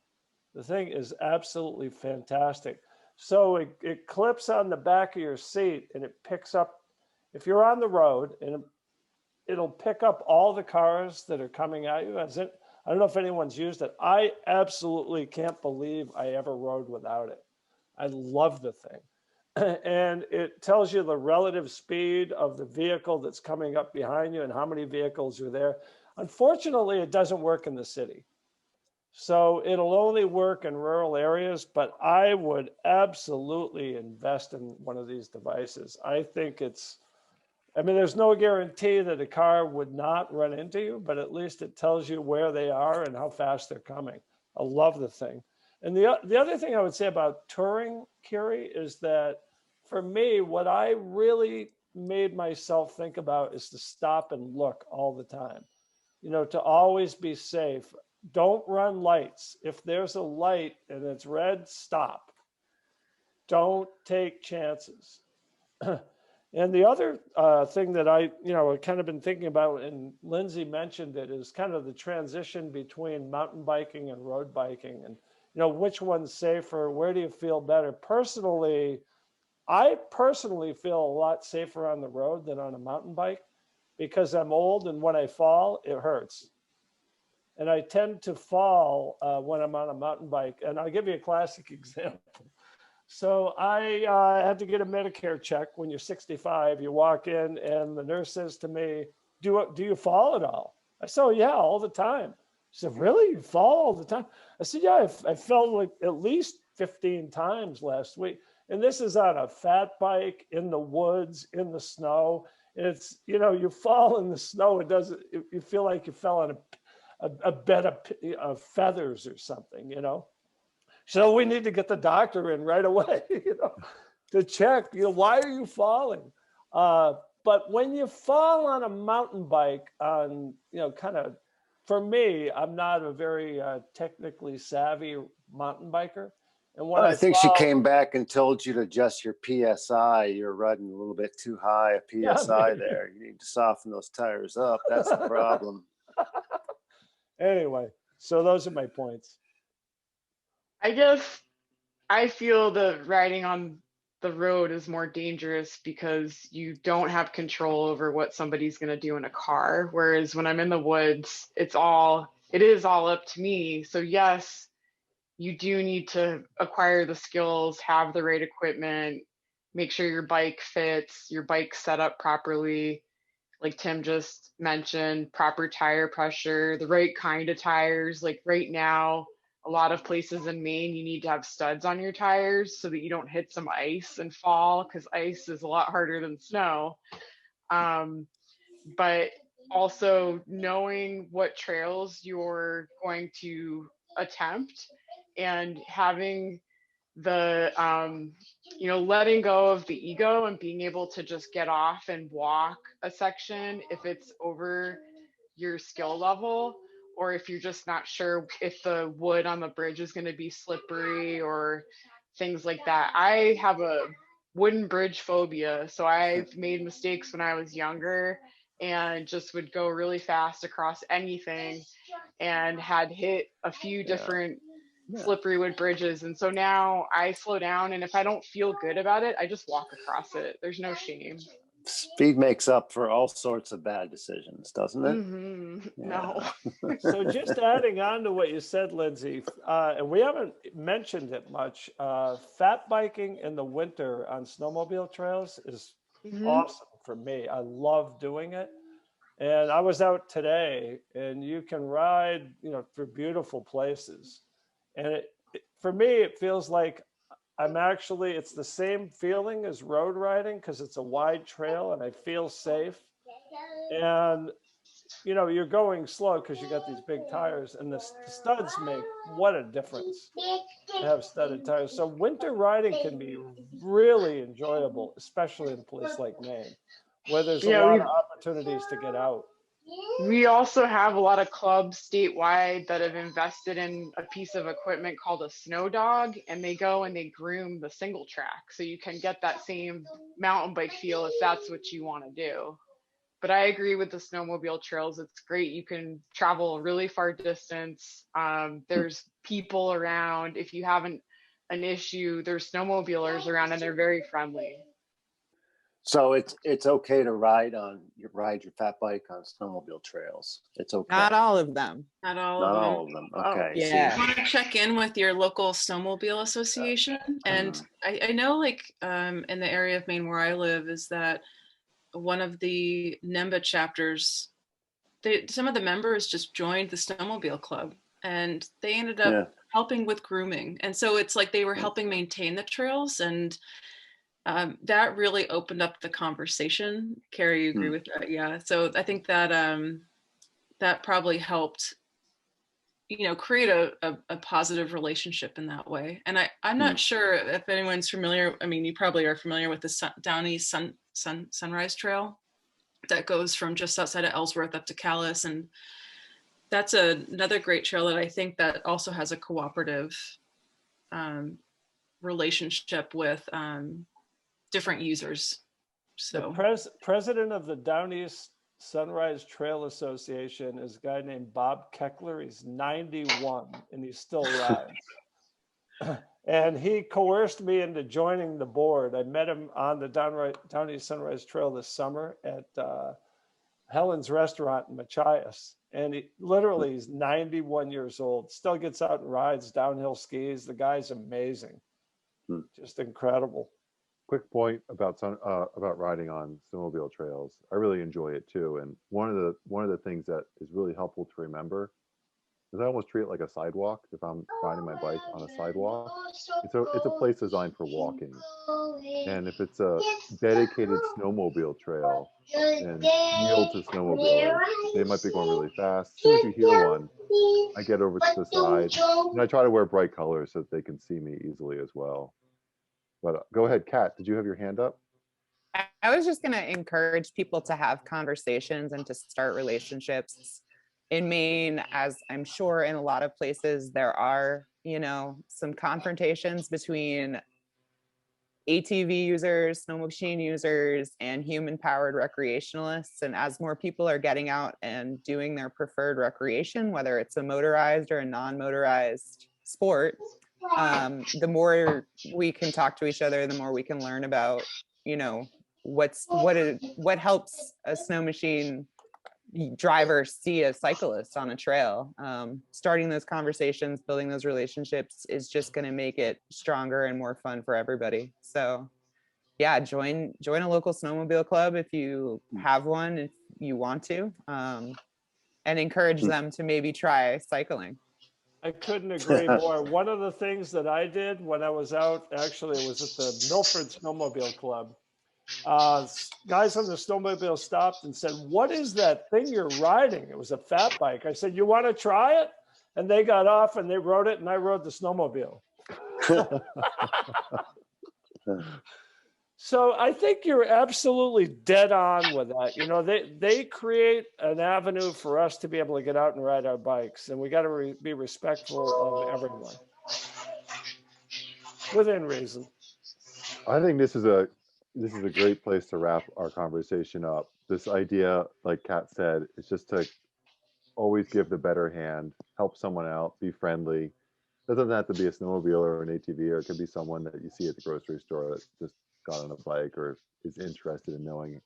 The thing is absolutely fantastic. So it clips on the back of your seat and it picks up, if you're on the road, and it'll pick up all the cars that are coming at you. I don't know if anyone's used it. I absolutely can't believe I ever rode without it. I love the thing. And it tells you the relative speed of the vehicle that's coming up behind you and how many vehicles are there. Unfortunately, it doesn't work in the city. So it'll only work in rural areas, but I would absolutely invest in one of these devices. I think I mean, there's no guarantee that a car would not run into you, but at least it tells you where they are and how fast they're coming. I love the thing. And the other thing I would say about touring, Kiri, is that for me, what I really made myself think about is to stop and look all the time. You know, to always be safe. Don't run lights. If there's a light and it's red, stop. Don't take chances. And the other thing that I kind of been thinking about, and Lindsay mentioned it, is kind of the transition between mountain biking and road biking, and which one's safer? Where do you feel better? Personally, I feel a lot safer on the road than on a mountain bike because I'm old, and when I fall, it hurts. And I tend to fall when I'm on a mountain bike. And I'll give you a classic example. So I had to get a Medicare check when you're 65. You walk in and the nurse says to me, do you fall at all? I said, oh, yeah, all the time. She said, really? You fall all the time? I said, yeah, I fell like at least 15 times last week. And this is on a fat bike in the woods, in the snow. And it's, you fall in the snow. You feel like you fell on a bed of feathers or something, So we need to get the doctor in right away, to check, why are you falling? But when you fall on a mountain bike on, kind of, for me, I'm not a very technically savvy mountain biker. And when I think she saw- came back and told you to adjust your PSI. You're running a little bit too high a PSI maybe. there. You need to soften those tires up. That's the problem. Anyway, so those are my points. I guess I feel that riding on the road is more dangerous because you don't have control over what somebody's going to do in a car. Whereas when I'm in the woods, it is all up to me. So yes, you do need to acquire the skills, have the right equipment, make sure your bike fits, your bike set up properly. Like Tim just mentioned, proper tire pressure, the right kind of tires. Like right now, a lot of places in Maine, you need to have studs on your tires so that you don't hit some ice and fall, because ice is a lot harder than snow. But also knowing what trails you're going to attempt and having the letting go of the ego and being able to just get off and walk a section if it's over your skill level, or if you're just not sure if the wood on the bridge is going to be slippery or things like that. I have a wooden bridge phobia, so I've made mistakes when I was younger and just would go really fast across anything and had hit a few different slippery wood bridges. And so now I slow down, and if I don't feel good about it, I just walk across it. There's no shame. Speed makes up for all sorts of bad decisions, doesn't it? No. So just adding on to what you said, Lindsay, and we haven't mentioned it much, fat biking in the winter on snowmobile trails is awesome for me. I love doing it. And I was out today, and you can ride, through beautiful places. And for me, it feels like it's the same feeling as road riding because it's a wide trail and I feel safe. And, you're going slow because you got these big tires, and the studs make what a difference to have studded tires. So winter riding can be really enjoyable, especially in a place like Maine, where there's a lot of opportunities to get out. We also have a lot of clubs statewide that have invested in a piece of equipment called a snow dog, and they go and they groom the single track. So you can get that same mountain bike feel if that's what you want to do. But I agree with the snowmobile trails. It's great. You can travel a really far distance. There's people around. If you have an issue, there's snowmobilers around, and they're very friendly. So it's okay to ride your fat bike on snowmobile trails. It's okay. Not all of them. Not all Not of them. all of them. Okay. Yeah. You want to check in with your local snowmobile association. And I know, like, in the area of Maine where I live, is that one of the NEMBA chapters, some of the members just joined the snowmobile club, and they ended up helping with grooming. And so it's like they were helping maintain the trails, and that really opened up the conversation. Carrie, you agree with that? Yeah. So I think that that probably helped, create a positive relationship in that way. And I'm not sure if anyone's familiar. I mean, you probably are familiar with the Downey Sunrise Trail that goes from just outside of Ellsworth up to Calais. And that's another great trail that I think that also has a cooperative relationship with different users. So the president of the Downey Sunrise Trail Association is a guy named Bob Keckler. He's 91 and he still rides. And he coerced me into joining the board. I met him on the Downey Sunrise Trail this summer at Helen's Restaurant in Machias. And he's 91 years old, still gets out and rides downhill skis. The guy's amazing. Just incredible. Quick point about riding on snowmobile trails. I really enjoy it too. And one of the things that is really helpful to remember is I almost treat it like a sidewalk. If I'm riding my bike on a sidewalk, it's a place designed for walking. And if it's a dedicated snowmobile trail and yield to snowmobilers, they might be going really fast. As soon as you hear one, I get over to the side, and I try to wear bright colors so that they can see me easily as well. But go ahead, Kat, did you have your hand up? I was just going to encourage people to have conversations and to start relationships. In Maine, as I'm sure in a lot of places, there are some confrontations between ATV users, snow machine users, and human-powered recreationalists. And as more people are getting out and doing their preferred recreation, whether it's a motorized or a non-motorized sport, the more we can talk to each other, the more we can learn about, what helps a snow machine driver see a cyclist on a trail. Starting those conversations, building those relationships is just going to make it stronger and more fun for everybody. So yeah, join a local snowmobile club if you have one, if you want to, and encourage them to maybe try cycling. I couldn't agree more. One of the things that I did when I was out, actually, it was at the Milford Snowmobile Club. Guys on the snowmobile stopped and said, "What is that thing you're riding?" It was a fat bike. I said, "You want to try it?" And they got off and they rode it, and I rode the snowmobile. So I think you're absolutely dead on with that. They create an avenue for us to be able to get out and ride our bikes, and we got to be respectful of everyone within reason. I think this is a great place to wrap our conversation up. This idea, like Kat said, is just to always give the better hand, help someone out, be friendly. It doesn't have to be a snowmobile or an ATV, or it could be someone that you see at the grocery store that just got on a bike or is interested in knowing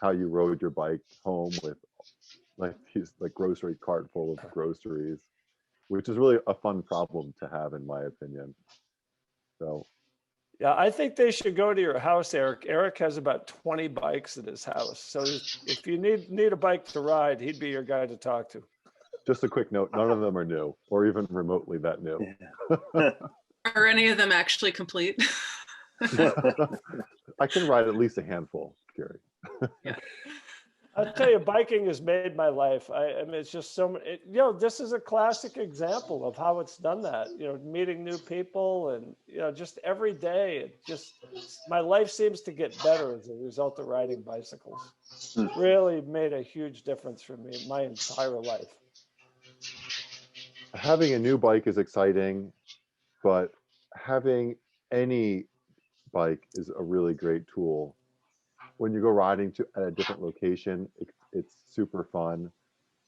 how you rode your bike home with these grocery cart full of groceries, which is really a fun problem to have, in my opinion. So yeah, I think they should go to your house, Eric. Eric has about 20 bikes at his house. So if you need a bike to ride, he'd be your guy to talk to. just a quick note, none of them are new or even remotely that new. Are any of them actually complete? I can ride at least a handful, Carrie. Yeah. I'll tell you, biking has made my life. I mean, it's just so many, this is a classic example of how it's done that, meeting new people and, just every day, my life seems to get better as a result of riding bicycles. Really made a huge difference for me my entire life. Having a new bike is exciting, but having any bike is a really great tool. When you go riding at a different location, it's super fun.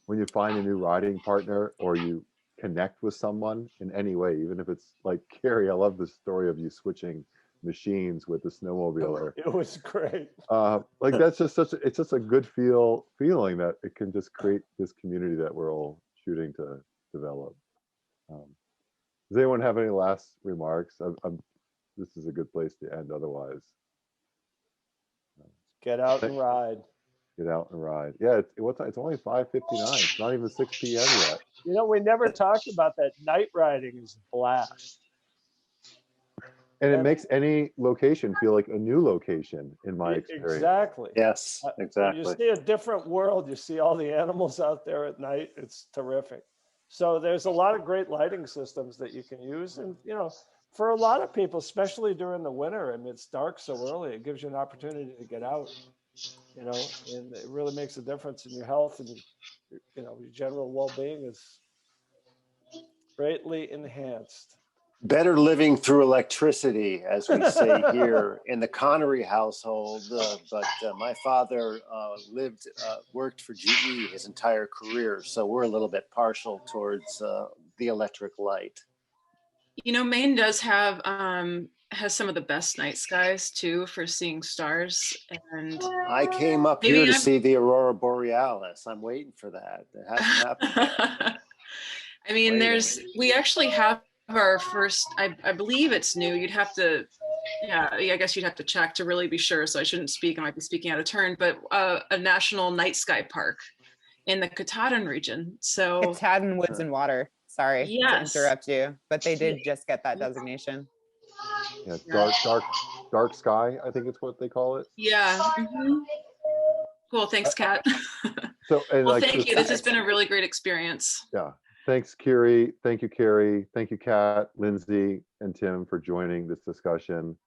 When you find a new riding partner or you connect with someone in any way, even if it's like Carrie, I love the story of you switching machines with the snowmobiler. It was great. That's just it's just a good feeling that it can just create this community that we're all shooting to develop. Does anyone have any last remarks? This is a good place to end otherwise. Get out and ride. Get out and ride. Yeah, it's only 5:59. It's not even 6 p.m. yet. We never talked about that. Night riding is a blast. And it makes any location feel like a new location, in my experience. Exactly. Yes, exactly. You see a different world. You see all the animals out there at night. It's terrific. So there's a lot of great lighting systems that you can use. And, for a lot of people, especially during the winter, it's dark so early, it gives you an opportunity to get out, and it really makes a difference in your health, and, your general well-being is greatly enhanced. Better living through electricity, as we say here in the Connery household. But my father worked for GE his entire career, so we're a little bit partial towards the electric light. Maine does have has some of the best night skies too for seeing stars. And I came up here to see the Aurora Borealis. I'm waiting for that. It hasn't happened yet. We actually have our first, I believe it's new. You'd have to, I guess you'd have to check to really be sure. So I shouldn't speak, I might be speaking out of turn, but a national night sky park in the Katahdin region. So Katahdin Woods and Water. Sorry to interrupt you, but they did just get that designation. Yeah, dark sky, I think it's what they call it. Yeah. Mm-hmm. Cool. Thanks, Kat. Thank you. This has been a really great experience. Yeah. Thanks, Kiri. Thank you, Carrie. Thank you, Kat, Lindsay, and Tim for joining this discussion.